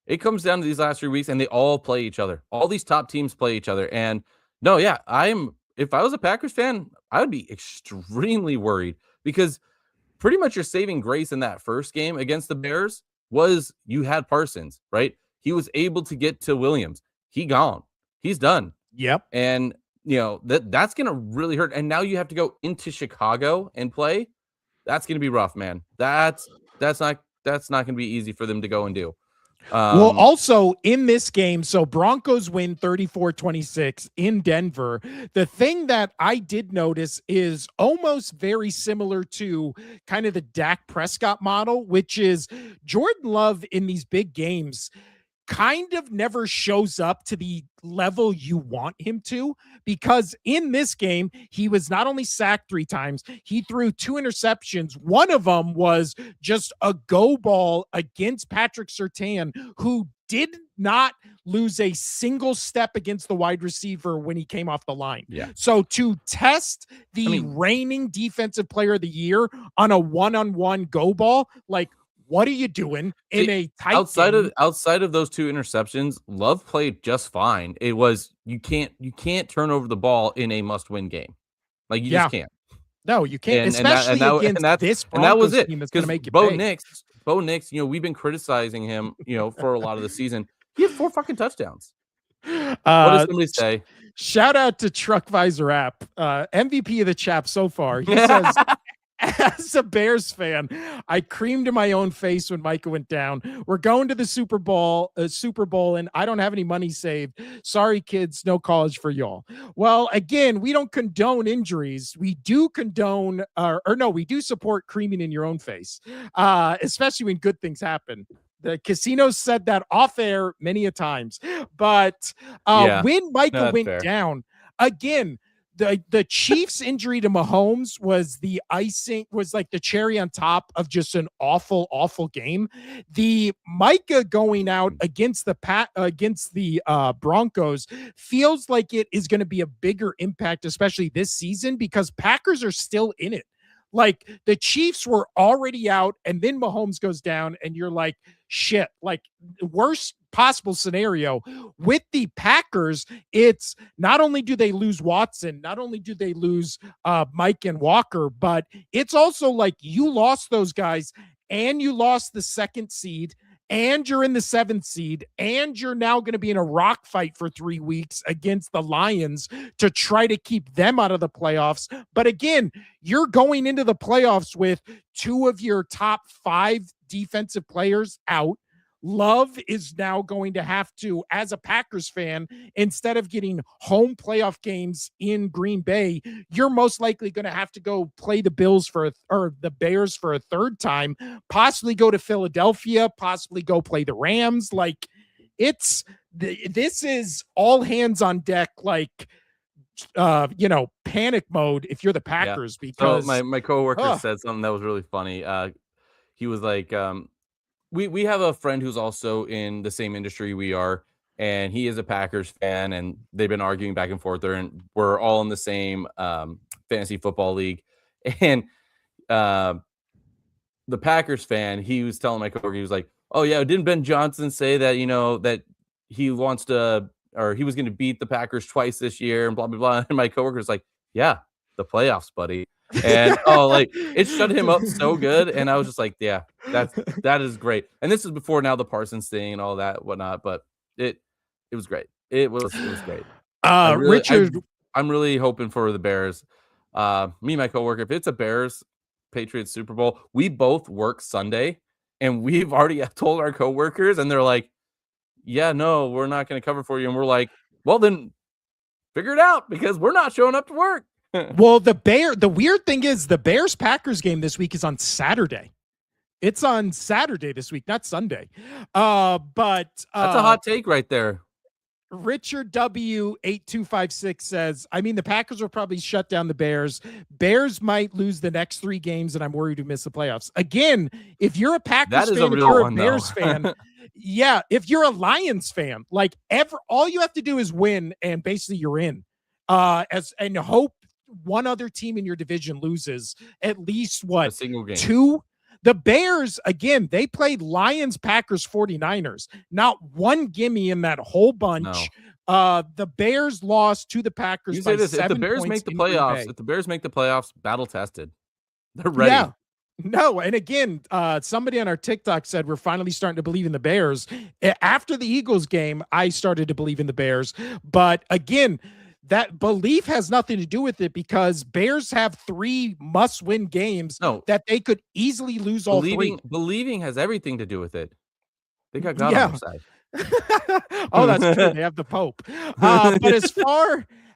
it comes down to these last 3 weeks, and they all play each other. All these top teams play each other. And if I was a Packers fan, I would be extremely worried, because pretty much your saving grace in that first game against the Bears was you had Parsons, right? He was able to get to Williams. He's done. Yep. And that's going to really hurt. And now you have to go into Chicago and play. That's going to be rough, man. That's not going to be easy for them to go and do. Also in this game, so Broncos win 34-26 in Denver. The thing that I did notice is almost very similar to kind of the Dak Prescott model, which is Jordan Love in these big games kind of never shows up to the level you want him to, because in this game, he was not only sacked 3 times, he threw 2 interceptions. One of them was just a go ball against Patrick Surtain, who did not lose a single step against the wide receiver when he came off the line. Yeah. So to test the reigning defensive player of the year on a one-on-one go ball, what are you doing in a tight outside of those 2 interceptions? Love played just fine. It was you can't turn over the ball in a must-win game. Just can't. No, you can't. Especially against this Broncos team that's going to make you pay. Bo Nix, we've been criticizing him, for a lot of the season. He had 4 fucking touchdowns. What does somebody say? Shout out to Truck Visor app, MVP of the chap so far. He says, as a Bears fan, I creamed in my own face when Micah went down. We're going to the Super Bowl, and I don't have any money saved. Sorry, kids, no college for y'all. Well, again, we don't condone injuries. We do condone, we do support creaming in your own face, especially when good things happen. The casinos said that off air many a times, but when Micah went down, again, the Chiefs' injury to Mahomes was the cherry on top of just an awful, awful game. The Micah going out against the Broncos feels like it is going to be a bigger impact, especially this season, because Packers are still in it. The Chiefs were already out, and then Mahomes goes down, and you're like, shit, worst possible scenario. With the Packers, it's not only do they lose Watson, not only do they lose Mike and Walker, but it's also you lost those guys, and you lost the 2nd seed, and you're in the 7th seed, and you're now going to be in a rock fight for 3 weeks against the Lions to try to keep them out of the playoffs. But again, you're going into the playoffs with 2 of your top 5 defensive players out. Love is now going to have to, as a Packers fan, instead of getting home playoff games in Green Bay, you're most likely going to have to go play the Bills or the Bears for a third time, possibly go to Philadelphia, possibly go play the Rams. Like, this is all hands on deck, like, panic mode if you're the Packers, because so my coworker said something that was really funny. He was like, we have a friend who's also in the same industry we are, and he is a Packers fan, and they've been arguing back and forth there, and we're all in the same fantasy football league. And the Packers fan, he was telling my coworker, he was like, "Oh yeah, didn't Ben Johnson say that that he wants to, or he was going to beat the Packers twice this year and blah blah blah?" And my coworker was like, "Yeah, the playoffs, buddy." And like it shut him up so good, and I was just like, "Yeah, that is great." And this is before now the Parsons thing and all that whatnot, but it was great. It was great. Richard, I'm really hoping for the Bears. Me and my coworker, if it's a Bears Patriots Super Bowl, we both work Sunday, and we've already told our coworkers, and they're like, "Yeah, no, we're not going to cover for you." And we're like, "Well, then figure it out, because we're not showing up to work." well, the weird thing is the Bears Packers game this week is on Saturday. It's on Saturday this week, not Sunday. But that's a hot take right there. Richard W8256 says, I mean, the Packers will probably shut down the Bears. Bears might lose the next 3 games, and I'm worried to miss the playoffs. Again, if you're a Packers fan, if you're a Bears fan, yeah, if you're a Lions fan, like all you have to do is win, and basically you're in. And hope one other team in your division loses at least a single game. 2. The Bears, again, they played Lions, Packers, 49ers. Not one gimme in that whole bunch. No. The Bears lost to the Packers by 7 if the Bears points make the playoffs, battle tested. They're ready. Yeah. No, and again, somebody on our TikTok said we're finally starting to believe in the Bears. After the Eagles game, I started to believe in the Bears. But again, that belief has nothing to do with it, because Bears have 3 must-win games that they could easily lose all 3. Believing has everything to do with it. They got God on their side. Oh, that's true. They have the Pope. But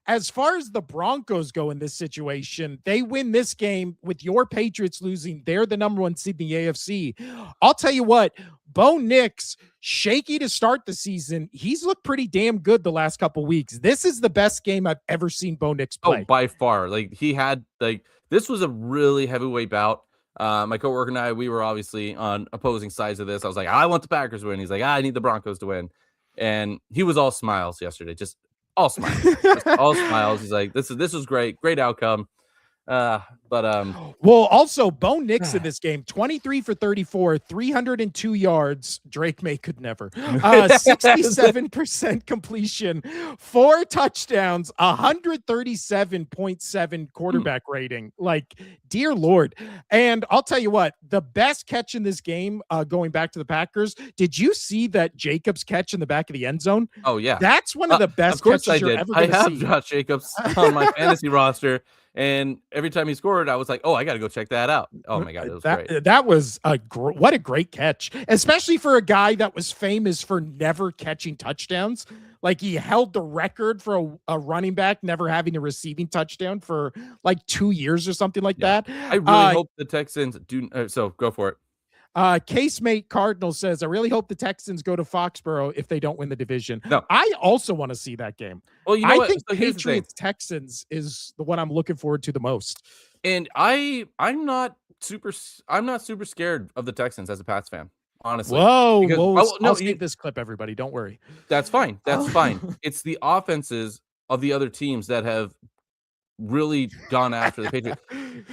as far as the Broncos go in this situation, they win this game with your Patriots losing. They're the number 1 seed in the AFC. I'll tell you what, Bo Nix, shaky to start the season. He's looked pretty damn good the last couple weeks. This is the best game I've ever seen Bo Nix play. Oh, by far. Like, this was a really heavyweight bout. My coworker and I, we were obviously on opposing sides of this. I was like, I want the Packers to win. He's like, I need the Broncos to win. And he was all smiles yesterday. Just all smiles. All smiles. He's like, this is great. Great outcome. Well, also Bo Nix in this game, 23 for 34, 302 yards. Drake May could never. 67% completion, 4 touchdowns, 137.7 quarterback rating. Like, dear Lord. And I'll tell you what, the best catch in this game, going back to the Packers, did you see that Jacobs catch in the back of the end zone? Oh, yeah. That's one of the best catches you're ever going to see. I have Josh Jacobs on my fantasy roster. And every time he scored, I was like, "Oh, I got to go check that out." Oh my God, it was great. That was what a great catch, especially for a guy that was famous for never catching touchdowns. Like, he held the record for a running back never having a receiving touchdown for like 2 years or something like that. I really hope the Texans do. So go for it. Casemate Cardinal says, I really hope the Texans go to Foxborough if they don't win the division. No. I also want to see that game. Well, you know I what? think Patriots Texans is the one I'm looking forward to the most. And I'm not super scared of the Texans as a Pats fan, honestly. I'll save this clip, everybody. Don't worry. That's fine. That's fine. It's the offenses of the other teams that have really gone after the Patriots.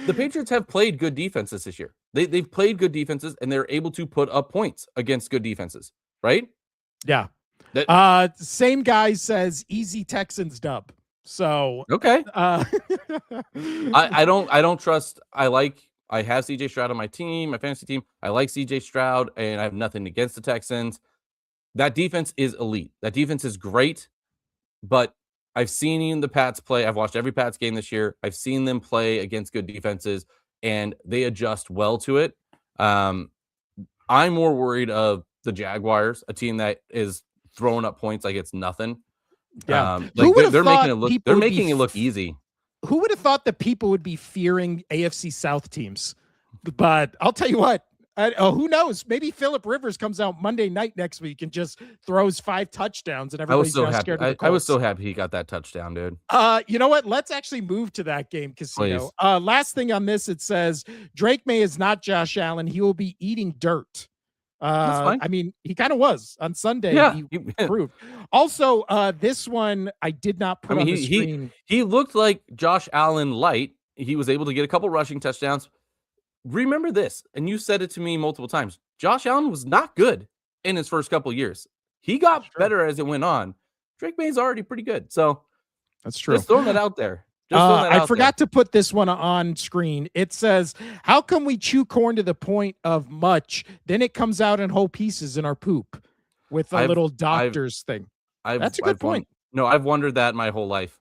The Patriots have played good defenses this year. They've played good defenses, and they're able to put up points against good defenses, right? Yeah. Same guy says easy Texans dub. So okay. I don't trust. I have CJ Stroud on my team, my fantasy team. I like CJ Stroud, and I have nothing against the Texans. That defense is elite. That defense is great, but I've seen the Pats play. I've watched every Pats game this year. I've seen them play against good defenses, and they adjust well to it. I'm more worried of the Jaguars, a team that is throwing up points like it's nothing. Yeah. Like Who would have they're thought making it look people they're would be making it look easy. Who would have thought that people would be fearing AFC South teams? But I'll tell you what, who knows? Maybe Phillip Rivers comes out Monday night next week and just throws 5 touchdowns, and everybody's now scared of the Colts. I was so happy he got that touchdown, dude. You know what? Let's actually move to that game, Casino. Please. Last thing on this, it says Drake May is not Josh Allen. He will be eating dirt. I mean, he kind of was on Sunday. Yeah, he proved. Also, this one I did not put on the screen. He looked like Josh Allen light. He was able to get a couple rushing touchdowns. Remember this, and you said it to me multiple times. Josh Allen was not good in his first couple years. He got better as it went on. Drake May is already pretty good. So that's true. Just throwing that out there. I forgot to put this one on screen. It says, how come we chew corn to the point of much, then it comes out in whole pieces in our poop with a little doctor's thing? That's a good point. No, I've wondered that my whole life.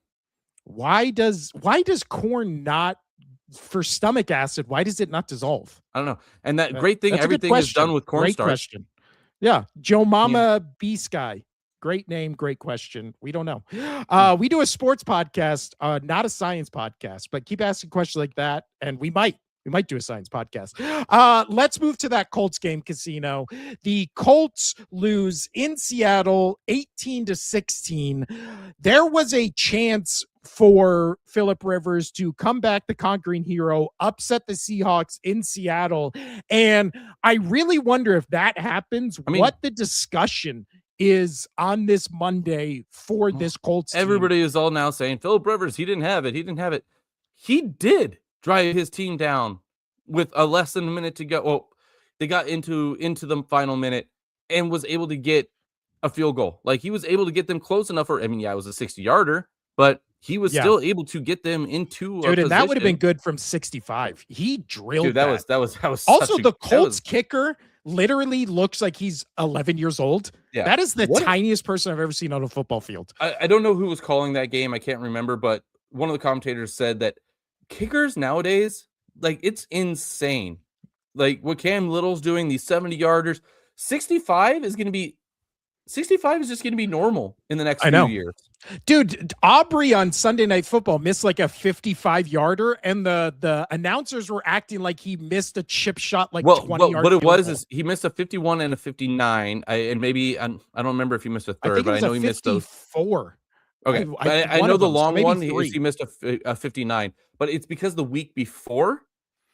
Why does corn not, for stomach acid, why does it not dissolve? I don't know. And that great thing, everything is done with cornstarch. Great question. Yeah. Joe Mama B Sky. Great name, great question. We don't know. We do a sports podcast, not a science podcast, but keep asking questions like that, and we might do a science podcast. Let's move to that Colts game, Casino. The Colts lose in Seattle 18-16. There was a chance for Phillip Rivers to come back the conquering hero, upset the Seahawks in Seattle. And I really wonder if that happens, what the discussion is on this Monday for this Colts team. Everybody is all now saying Phillip Rivers, he didn't have it. He did drive his team down with a less than a minute to go. Well, they got into the final minute and was able to get a field goal. Like he was able to get them close enough it was a 60-yarder, but he was still able to get them into a and that would have been good from 65. He drilled that was also the Colts kicker literally looks like he's 11 years old. Yeah. That is the tiniest person I've ever seen on a football field. I don't know who was calling that game. I can't remember, but one of the commentators said that kickers nowadays, like, it's insane. Like what Cam Little's doing, these 70-yarders, 65 is just going to be normal in the next few years. Dude, Aubrey on Sunday Night Football missed like a 55-yarder, and the announcers were acting like he missed a chip shot 20 yards. What it was is he missed a 51 and a 59, and maybe I don't remember if he missed a third, but I know he missed those. 54. Okay, I know the long one. He missed a 59, but it's because the week before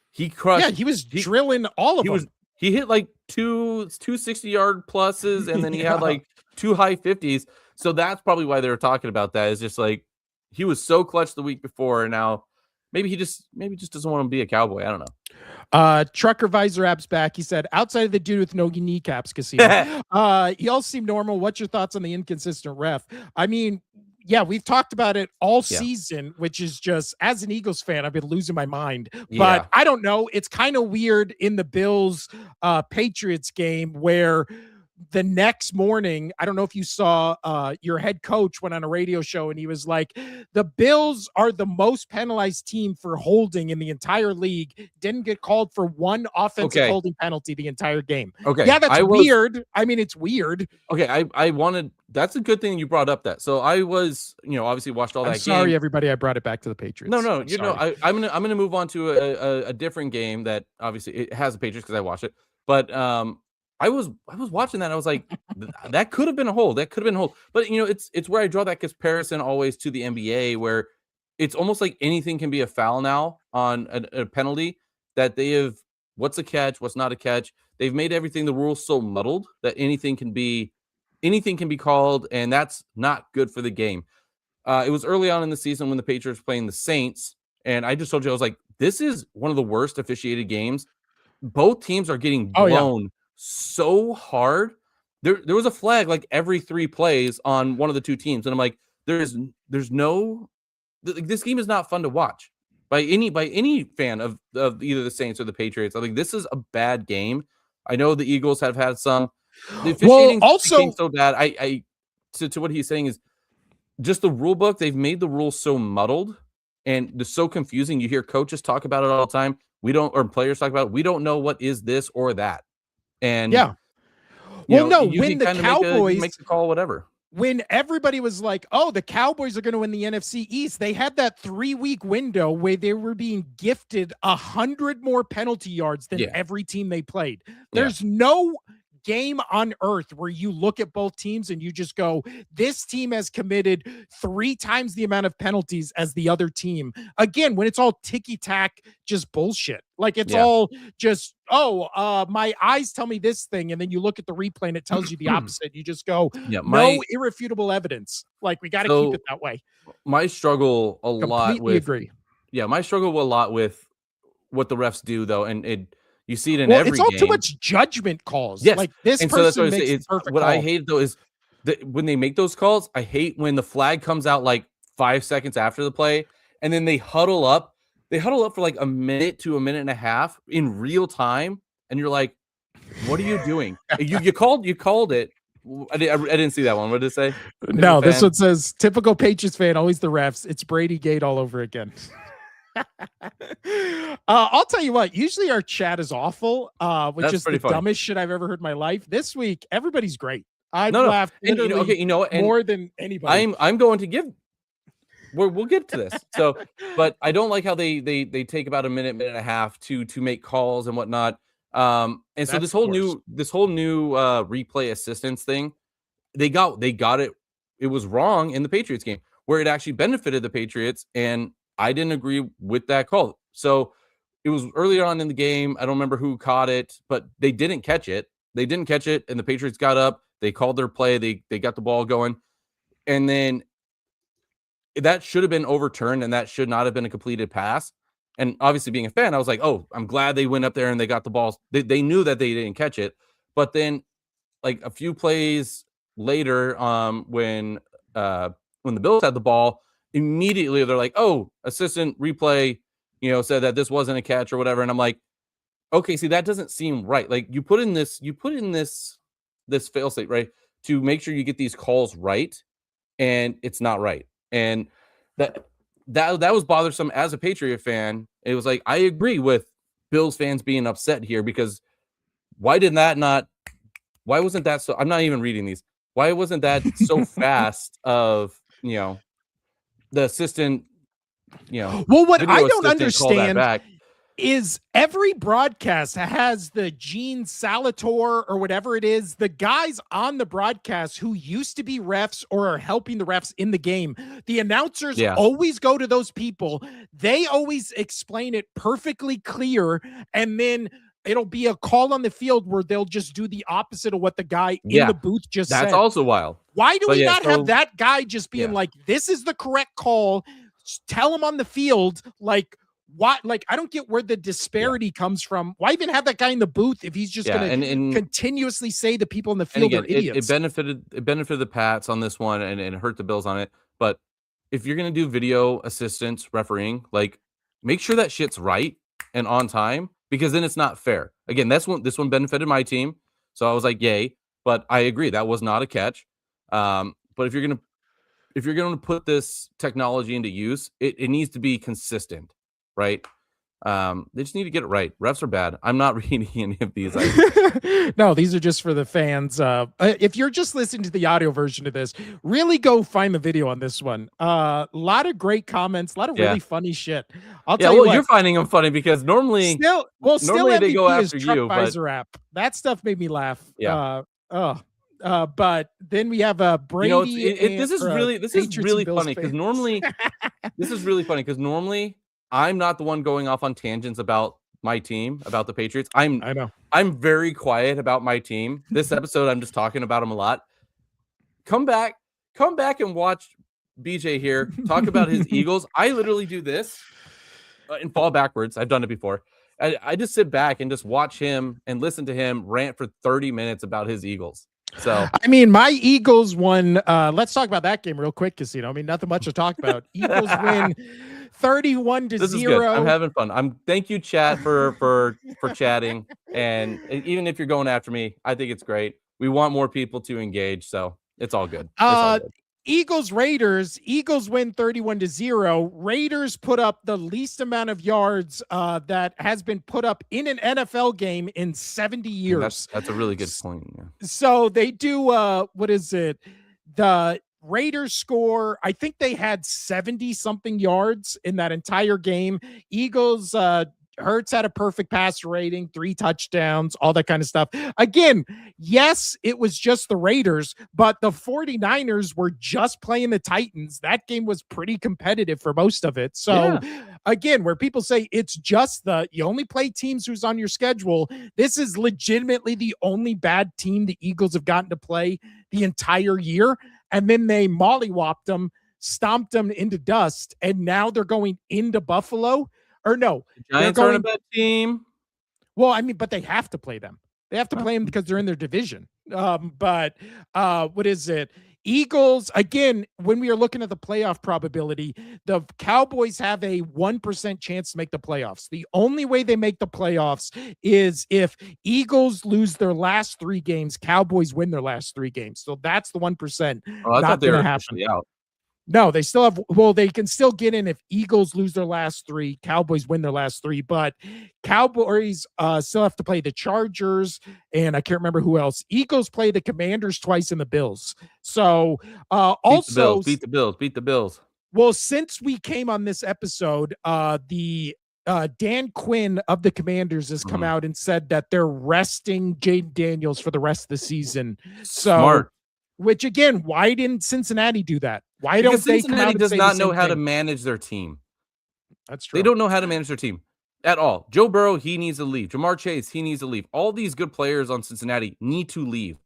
he crushed. Yeah, he was drilling all of them. He hit like two 60-yard pluses, and then he had like 2 high 50s. So that's probably why they were talking about that. Is just like he was so clutch the week before, and now maybe he just doesn't want to be a Cowboy. I don't know. Trucker Visor App's back. He said, outside of the dude with no kneecaps, Casino, he all seemed normal. What's your thoughts on the inconsistent ref? I mean, yeah, we've talked about it all season, which is just, as an Eagles fan, I've been losing my mind. But I don't know. It's kind of weird in the Bills Patriots game where the next morning, I don't know if you saw your head coach went on a radio show and he was like, the Bills are the most penalized team for holding in the entire league. Didn't get called for one offensive holding penalty the entire game. Okay. Yeah, that's weird. I mean, it's weird. Okay. That's a good thing you brought up that. So I was, obviously watched all that game. Sorry, everybody. I brought it back to the Patriots. No, I'm gonna move on to a different game that obviously it has the Patriots because I watched it. But I was watching that. I was like, that could have been a hold. That could have been a hold. But it's where I draw that comparison always to the NBA, where it's almost like anything can be a foul now on a penalty. That they have, what's a catch, what's not a catch. They've made everything, the rules so muddled that anything can be called, and that's not good for the game. It was early on in the season when the Patriots were playing the Saints, and I just told you, I was like, this is one of the worst officiated games. Both teams are getting blown so hard. There was a flag like every 3 plays on one of the two teams, and I'm like, there's no, this game is not fun to watch by any fan of either the Saints or the Patriots. I think this is a bad game. I know the Eagles have had some. The officiating became so bad. I to what he's saying is just the rule book. They've made the rules so muddled and they're so confusing. You hear coaches talk about it all the time. Or players talk about it. We don't know what is this or that. And Well, no, you when can the kind of make Cowboys, the call, whatever. when everybody was like, oh, the Cowboys are going to win the NFC East, they had that 3-week window where they were being gifted 100 more penalty yards than every team they played. There's no game on earth where you look at both teams and you just go, this team has committed 3 times the amount of penalties as the other team. Again, when it's all ticky-tack, just bullshit. Like it's all just, my eyes tell me this thing, and then you look at the replay and it tells you the opposite. You just go, no irrefutable evidence. Like we got to keep it that way. My struggle a lot Completely agree. Yeah, my struggle a lot with what the refs do, though, and you see it in Well, every it's all game. too much judgment calls. Yes, Like this and so person that's what makes the perfect what call. I hate though is that when they make those calls, I hate when the flag comes out like 5 seconds after the play, and then they huddle up. They huddle up for like a minute to a minute and a half in real time, and you're like, "What are you doing? you called it." I didn't see that one. What did it say? No, this one says typical Patriots fan, always the refs. It's Brady Gate all over again. I'll tell you what, usually our chat is awful, which is the dumbest shit I've ever heard in my life. This week, everybody's great. I've laughed literally more than anybody. I'm going to give we'll get to this. So, but I don't like how they take about a minute and a half to make calls and whatnot. And so this whole new replay assistance thing, they got it. It was wrong in the Patriots game where it actually benefited the Patriots, and I didn't agree with that call. So it was earlier on in the game. I don't remember who caught it, but they didn't catch it. They didn't catch it, and the Patriots got up. They called their play. They got the ball going, and then that should have been overturned, and that should not have been a completed pass. And obviously, being a fan, I was like, "Oh, I'm glad they went up there and they got the ball." They knew that they didn't catch it, but then, like a few plays later, when the Bills had the ball, immediately they're like, "Oh, assistant replay, said that this wasn't a catch or whatever." And I'm like, "Okay, see, that doesn't seem right. Like you put in this fail state, right, to make sure you get these calls right, and it's not right." And that was bothersome as a Patriot fan. It was like, I agree with Bills fans being upset here because why wasn't that so? I'm not even reading these. Why wasn't that so fast of the assistant? Well, what I don't understand is every broadcast has the Gene Salator or whatever it is, the guys on the broadcast who used to be refs or are helping the refs in the game. The announcers always go to those people. They always explain it perfectly clear, and then it'll be a call on the field where they'll just do the opposite of what the guy in the booth just said. That's also wild. Why do we not have that guy just being like, this is the correct call? Tell him on the field, like, what? Like, I don't get where the disparity comes from. Why even have that guy in the booth if he's just going to continuously say the people in the field are idiots? It benefited the Pats on this one, and it hurt the Bills on it. But if you're going to do video assistance refereeing, like, make sure that shit's right and on time, because then it's not fair. Again, this one benefited my team, so I was like, yay. But I agree, that was not a catch. But if you're going to put this technology into use, it needs to be consistent. Right. They just need to get it right. Refs are bad. I'm not reading any of these. No, these are just for the fans. If you're just listening to the audio version of this, really go find the video on this one. A lot of great comments, a lot of really funny shit. I'll tell you what, you're finding them funny because normally MVP they go after you. But app. That stuff made me laugh. Yeah. But then we have Brady. This is really funny because normally I'm not the one going off on tangents about my team, about the Patriots. I know. I'm very quiet about my team. This episode, I'm just talking about them a lot. Come back and watch BJ here talk about his Eagles. I literally do this and fall backwards. I've done it before. I just sit back and just watch him and listen to him rant for 30 minutes about his Eagles. So, I mean, my Eagles won. Let's talk about that game real quick, Casino. I mean, nothing much to talk about. Eagles win 31-0. I'm having fun. Thank you, chat, for chatting. And even if you're going after me, I think it's great. We want more people to engage, so it's all good. Eagles Raiders. Eagles win 31-0. Raiders put up the least amount of yards that has been put up in an NFL game in 70 years. That's a really good point. Yeah. So they do what is it? The Raiders score, I think they had 70 something yards in that entire game. Eagles Hurts had a perfect passer rating, 3 touchdowns, all that kind of stuff. Again, yes, it was just the Raiders, but the 49ers were just playing the Titans. That game was pretty competitive for most of it. So again, where people say it's just you only play teams who's on your schedule, this is legitimately the only bad team the Eagles have gotten to play the entire year. And then they mollywopped them, stomped them into dust, and now they're going into Buffalo. Or no, the Giants aren't a bad team. Well, I mean, but they have to play them. They have to play them because they're in their division. But what is it? Eagles, again, when we are looking at the playoff probability, the Cowboys have a 1% chance to make the playoffs. The only way they make the playoffs is if Eagles lose their last 3 games, Cowboys win their last 3 games. So that's the 1%. Oh, I thought they were officially out. No, they still have. Well, they can still get in if Eagles lose their last 3, Cowboys win their last 3, but Cowboys still have to play the Chargers, and I can't remember who else. Eagles play the Commanders twice and the Bills. So also beat the Bills. Well, since we came on this episode, the Dan Quinn of the Commanders has come out and said that they're resting Jaden Daniels for the rest of the season. So smart. Which again, why didn't Cincinnati do that? Why don't they come out and does say not the know same how to thing? manage their team. That's true. They don't know how to manage their team at all. Joe Burrow, he needs to leave. Jamar Chase, he needs to leave. All these good players on Cincinnati need to leave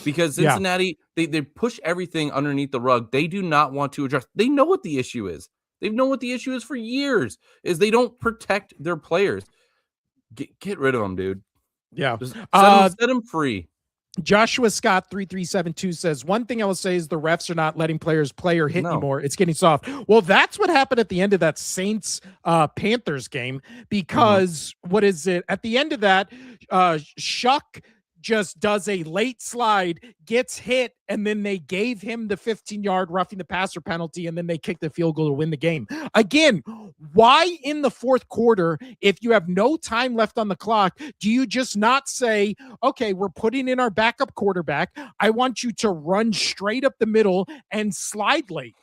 because Cincinnati, they push everything underneath the rug. They do not want to address. They know what the issue is. They've known what the issue is for years, is they don't protect their players. Get rid of them, dude. Yeah. Just set them free. Joshua Scott 3372 says, one thing I will say is the refs are not letting players play or hit anymore. It's getting soft. Well, that's what happened at the end of that Saints Panthers game, because what is it? At the end of that, Shuck just does a late slide, gets hit, and then they gave him the 15-yard roughing the passer penalty, and then they kicked the field goal to win the game. Again, why in the fourth quarter, if you have no time left on the clock, do you just not say, okay, we're putting in our backup quarterback. I want you to run straight up the middle and slide late.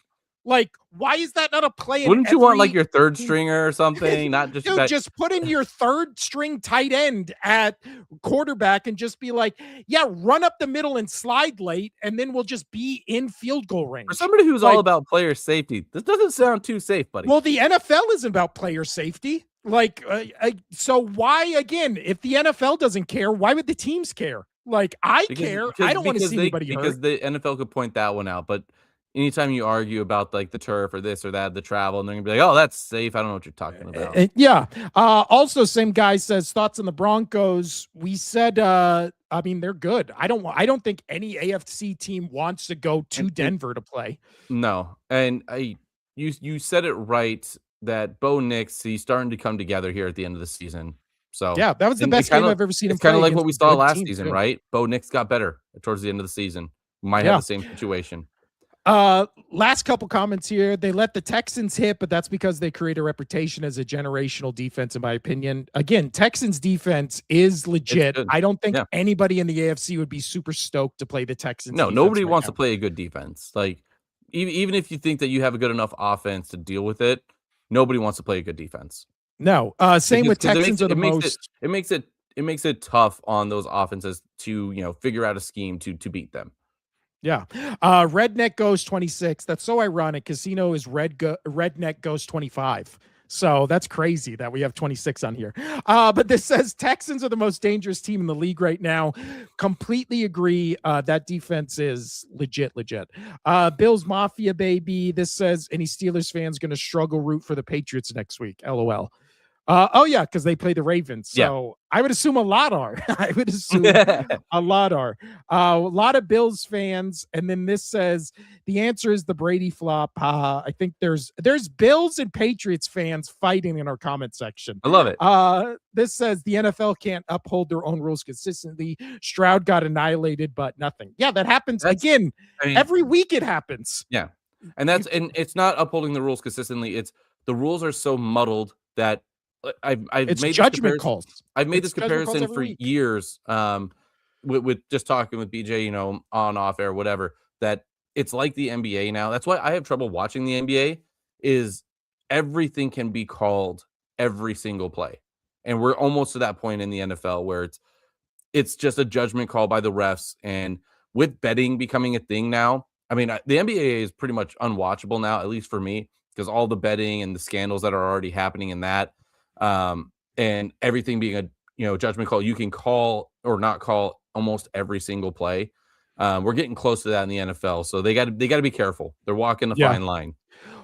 Like, why is that not a play? Wouldn't you want like your third stringer or something? Not just dude, just put in your third string tight end at quarterback and just be like, yeah, run up the middle and slide late, and then we'll just be in field goal range. For somebody who's all about player safety, this doesn't sound too safe, buddy. Well, the NFL isn't about player safety. Like, so why, again, if the NFL doesn't care, why would the teams care? Like, I care. I don't want to see anybody hurt. Because the NFL could point that one out, but anytime you argue about like the turf or this or that, the travel, and they're gonna be like, "Oh, that's safe." I don't know what you're talking about. Yeah. Also, same guy says thoughts on the Broncos. We said, I mean, they're good. I don't think any AFC team wants to go to Denver to play. No, and you said it right that Bo Nix, he's starting to come together here at the end of the season. So yeah, that was the best game I've ever seen him play. It's kind of like what we saw last season, right? Bo Nix got better towards the end of the season. We might have the same situation. Last couple comments here. They let the Texans hit, but that's because they create a reputation as a generational defense, in my opinion. Again, Texans defense is legit. I don't think anybody in the AFC would be super stoked to play the Texans. No, nobody wants to play a good defense. Like, even if you think that you have a good enough offense to deal with it, nobody wants to play a good defense. No, same with Texans. It makes it tough on those offenses to figure out a scheme to beat them. Yeah. Redneck Ghost 26. That's so ironic. Casino is Redneck Ghost 25. So that's crazy that we have 26 on here. But this says Texans are the most dangerous team in the league right now. Completely agree. That defense is legit. Bills Mafia, baby. This says any Steelers fans going to struggle root for the Patriots next week. LOL. Oh yeah, because they play the Ravens. Yeah. So I would assume a lot are. I would assume a lot are. A lot of Bills fans, and then this says the answer is the Brady flop. I think there's Bills and Patriots fans fighting in our comment section. I love it. This says the NFL can't uphold their own rules consistently. Stroud got annihilated, but nothing. Yeah, that happens again. I mean, every week it happens. Yeah, and it's not upholding the rules consistently. It's the rules are so muddled that I've made judgment calls. I've made this comparison for years. With just talking with BJ, on off air, whatever. That it's like the NBA now. That's why I have trouble watching the NBA. Is everything can be called every single play, and we're almost to that point in the NFL where it's just a judgment call by the refs. And with betting becoming a thing now, I mean, the NBA is pretty much unwatchable now, at least for me, because all the betting and the scandals that are already happening in that. And everything being a judgment call, you can call or not call almost every single play. We're getting close to that in the NFL, so they got to be careful. They're walking a fine line.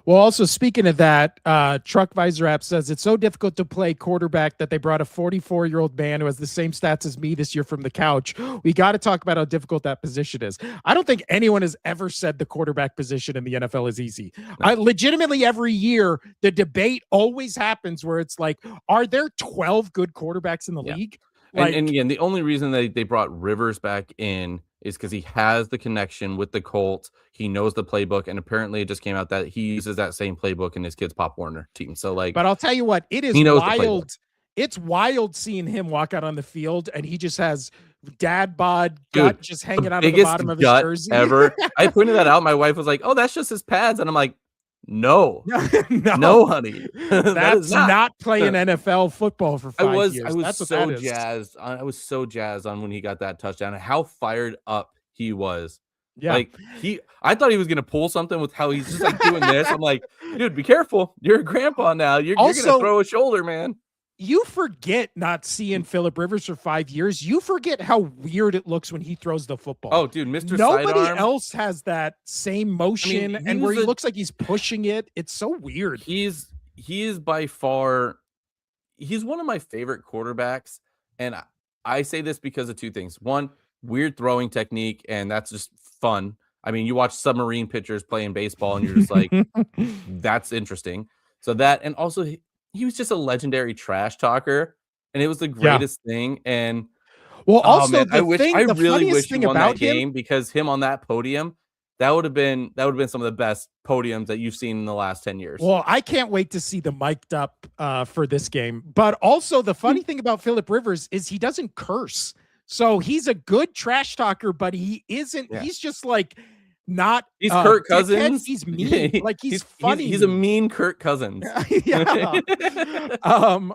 Well, also speaking of that, Truck Visor app says it's so difficult to play quarterback that they brought a 44-year-old man who has the same stats as me this year from the couch. We got to talk about how difficult that position is. I don't think anyone has ever said the quarterback position in the NFL is easy. No. Legitimately, every year, the debate always happens where it's like, are there 12 good quarterbacks in the league? And again, the only reason they brought Rivers back in is because he has the connection with the Colts. He knows the playbook, and apparently it just came out that he uses that same playbook in his kid's Pop Warner team. So, but I'll tell you what, it is wild. It's wild seeing him walk out on the field, and he just has dad bod gut just hanging out of the bottom of his jersey. Ever. I pointed that out. My wife was like, "Oh, that's just his pads," and I'm like, No, honey. That's not playing NFL football for 5 years. I was so jazzed. I was so jazzed on when he got that touchdown and how fired up he was. Yeah. I thought he was going to pull something with how he's just like doing this. I'm like, dude, be careful. You're a grandpa now. You're going to throw a shoulder, man. You forget not seeing Phillip Rivers for 5 years. You forget how weird it looks when he throws the football. Oh, dude, Mr. Nobody Sidearm. else has that same motion, and where he looks like he's pushing it. It's so weird. He is by far, he's one of my favorite quarterbacks, and I say this because of two things. One, weird throwing technique, and that's just fun. I mean, you watch submarine pitchers playing baseball, and you're just like, that's interesting. So that, and also he was just a legendary trash talker, and it was the greatest thing. And also I really wish he won that game, because him on that podium, that would have been some of the best podiums that you've seen in the last 10 years. Well, I can't wait to see the mic'd up for this game. But also the funny thing about Phillip Rivers is he doesn't curse. So he's a good trash talker, but he isn't. Yeah. He's just like not. He's Kirk Cousins. He's mean. Like he's funny. He's a mean Kirk Cousins. Yeah.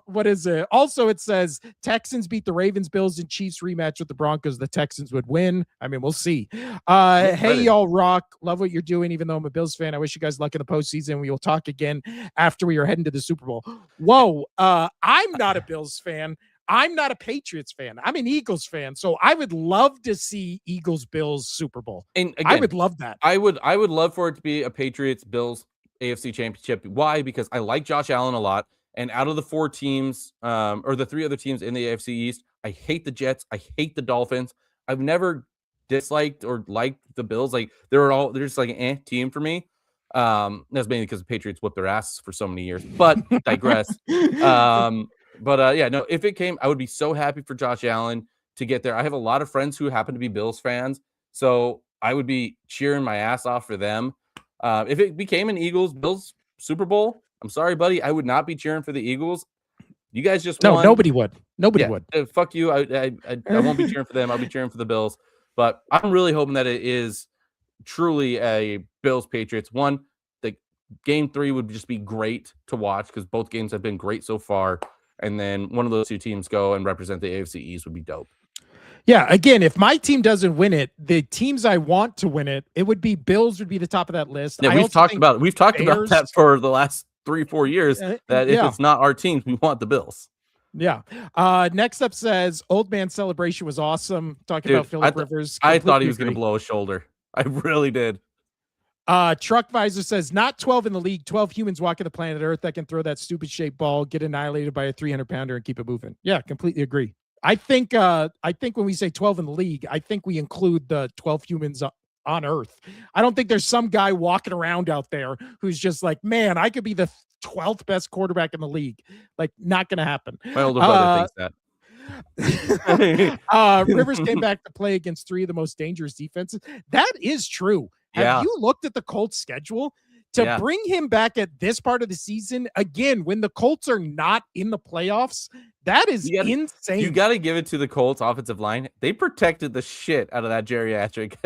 What is it? Also, it says Texans beat the Ravens, Bills, and Chiefs rematch with the Broncos. The Texans would win. I mean, we'll see. Hey, y'all rock. Love what you're doing. Even though I'm a Bills fan, I wish you guys luck in the postseason. We will talk again after we are heading to the Super Bowl. Whoa. I'm not a Bills fan. I'm not a Patriots fan. I'm an Eagles fan. So I would love to see Eagles-Bills Super Bowl. And again, I would love that. I would love for it to be a Patriots-Bills AFC Championship. Why? Because I like Josh Allen a lot. And out of the four teams, or the three other teams in the AFC East, I hate the Jets. I hate the Dolphins. I've never disliked or liked the Bills. Like they're just like an team for me. That's mainly because the Patriots whipped their asses for so many years. But digress. But if it came, I would be so happy for Josh Allen to get there. I have a lot of friends who happen to be Bills fans, so I would be cheering my ass off for them. If it became an Eagles-Bills Super Bowl, I'm sorry, buddy, I would not be cheering for the Eagles. You guys just won. Nobody would. Nobody would. Fuck you. I won't be cheering for them. I'll be cheering for the Bills. But I'm really hoping that it is truly a Bills-Patriots. One, the game 3 would just be great to watch because both games have been great so far. And then one of those two teams go and represent the AFC East would be dope. Yeah, again, if my team doesn't win it, the teams I want to win it, it would be Bills would be the top of that list. Yeah, we've talked about that for the last 3-4 years, that if it's not our teams, we want the Bills. Yeah. Next up says Old Man Celebration was awesome. Talking about Phillip Rivers. I thought he was going to blow a shoulder. I really did. Truck Visor says not 12 in the league, 12 humans walking the planet Earth that can throw that stupid shaped ball, get annihilated by a 300 pounder and keep it moving. Yeah, completely agree. I think when we say 12 in the league, I think we include the 12 humans on Earth. I don't think there's some guy walking around out there who's just like, man, I could be the 12th best quarterback in the league. Like, not going to happen. My older brother thinks that. Rivers came back to play against 3 of the most dangerous defenses. That is true. Have you looked at the Colts schedule? To bring him back at this part of the season, again, when the Colts are not in the playoffs, that is insane. You got to give it to the Colts offensive line. They protected the shit out of that geriatric.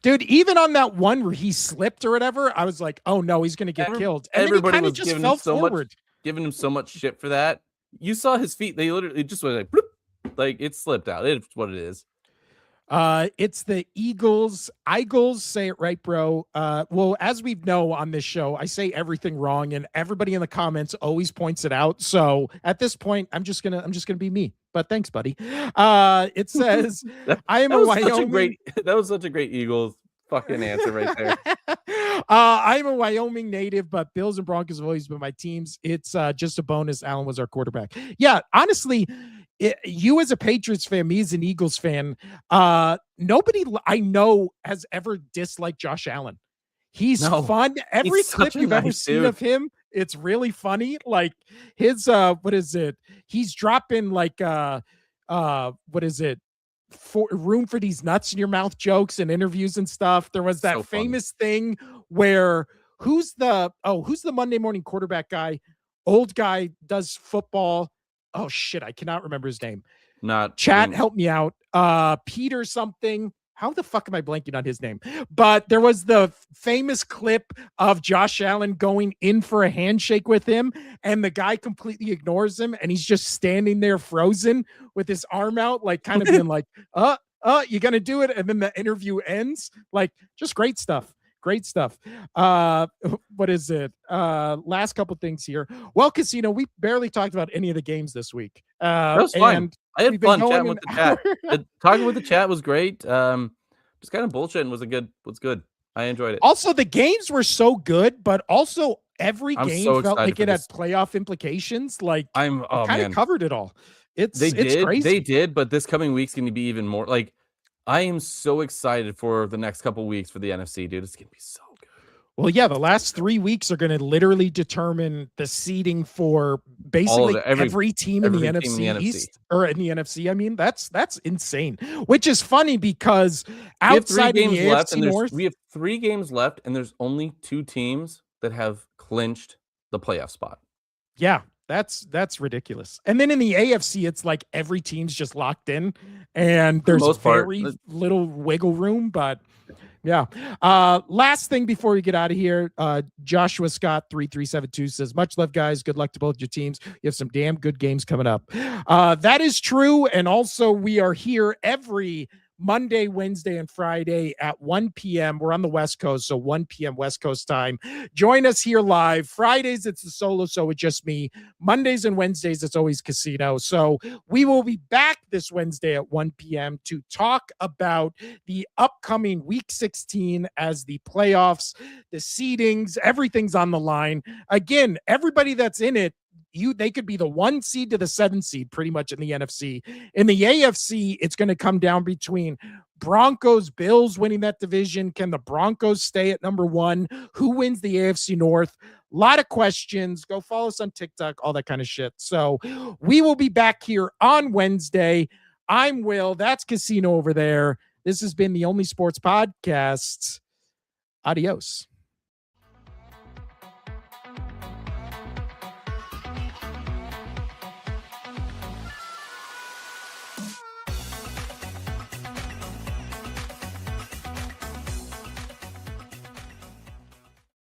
Dude, even on that one where he slipped or whatever, I was like, oh no, he's going to get killed. And everybody was just giving him so much shit for that. You saw his feet. They literally just went like, bloop, like it slipped out. It's what it is. It's the Eagles. Eagles, say it right, bro. Well, as we know on this show, I say everything wrong, and everybody in the comments always points it out. So at this point, I'm just gonna be me. But thanks, buddy. It says I am a Wyoming. That was such a great Eagles fucking answer right there. I'm a Wyoming native, but Bills and Broncos have always been my teams. It's just a bonus. Allen was our quarterback. Yeah, honestly. You as a Patriots fan, me as an Eagles fan, nobody I know has ever disliked Josh Allen. He's fun. Every clip you've ever seen of him, it's really funny. Like his what is it? He's dropping like what is it? Room for these nuts in your mouth jokes and interviews and stuff. There was that famous thing where who's the Monday morning quarterback guy? Old guy, does football. Oh shit, I cannot remember his name. Help me out. Peter something. How the fuck am I blanking on his name? But there was the famous clip of Josh Allen going in for a handshake with him, and the guy completely ignores him, and he's just standing there frozen with his arm out, like kind of being like, you gonna do it? And then the interview ends. Like, just great stuff. Great stuff. What is it? Last couple things here. Well, Casino, we barely talked about any of the games this week. That was fun. I had fun chatting with the chat. Talking with the chat was great. Just kind of bullshitting was good. I enjoyed it. Also, the games were so good, but also every game felt like it had playoff implications. Like kind of covered it all. It's crazy. They did, but this coming week's going to be even more. Like, I am so excited for the next couple weeks for the NFC, dude. It's going to be so good. Well, yeah, the last 3 weeks are going to literally determine the seeding for basically every team in the NFC East or in the NFC. I mean, that's insane, which is funny because outside of the AFC North, we have 3 games left, and there's only 2 teams that have clinched the playoff spot. Yeah. That's ridiculous. And then in the AFC, it's like every team's just locked in and there's very little wiggle room, but yeah. Last thing before we get out of here, Joshua Scott 3372 says, much love, guys. Good luck to both your teams. You have some damn good games coming up. That is true. And also we are here every Monday, Wednesday, and Friday at 1 p.m. We're on the West Coast, so 1 p.m. West Coast time. Join us here live. Fridays, it's the solo, so it's just me. Mondays and Wednesdays, it's always Casino. So we will be back this Wednesday at 1 p.m. to talk about the upcoming Week 16 as the playoffs, the seedings, everything's on the line. Again, everybody that's in it, they could be the 1 seed to the 7 seed pretty much in the NFC. In the AFC, it's going to come down between Broncos, Bills winning that division. Can the Broncos stay at number 1? Who wins the AFC North? A lot of questions. Go follow us on TikTok, all that kind of shit. So we will be back here on Wednesday. I'm Will. That's Casino over there. This has been the Only Sports Podcast. Adios.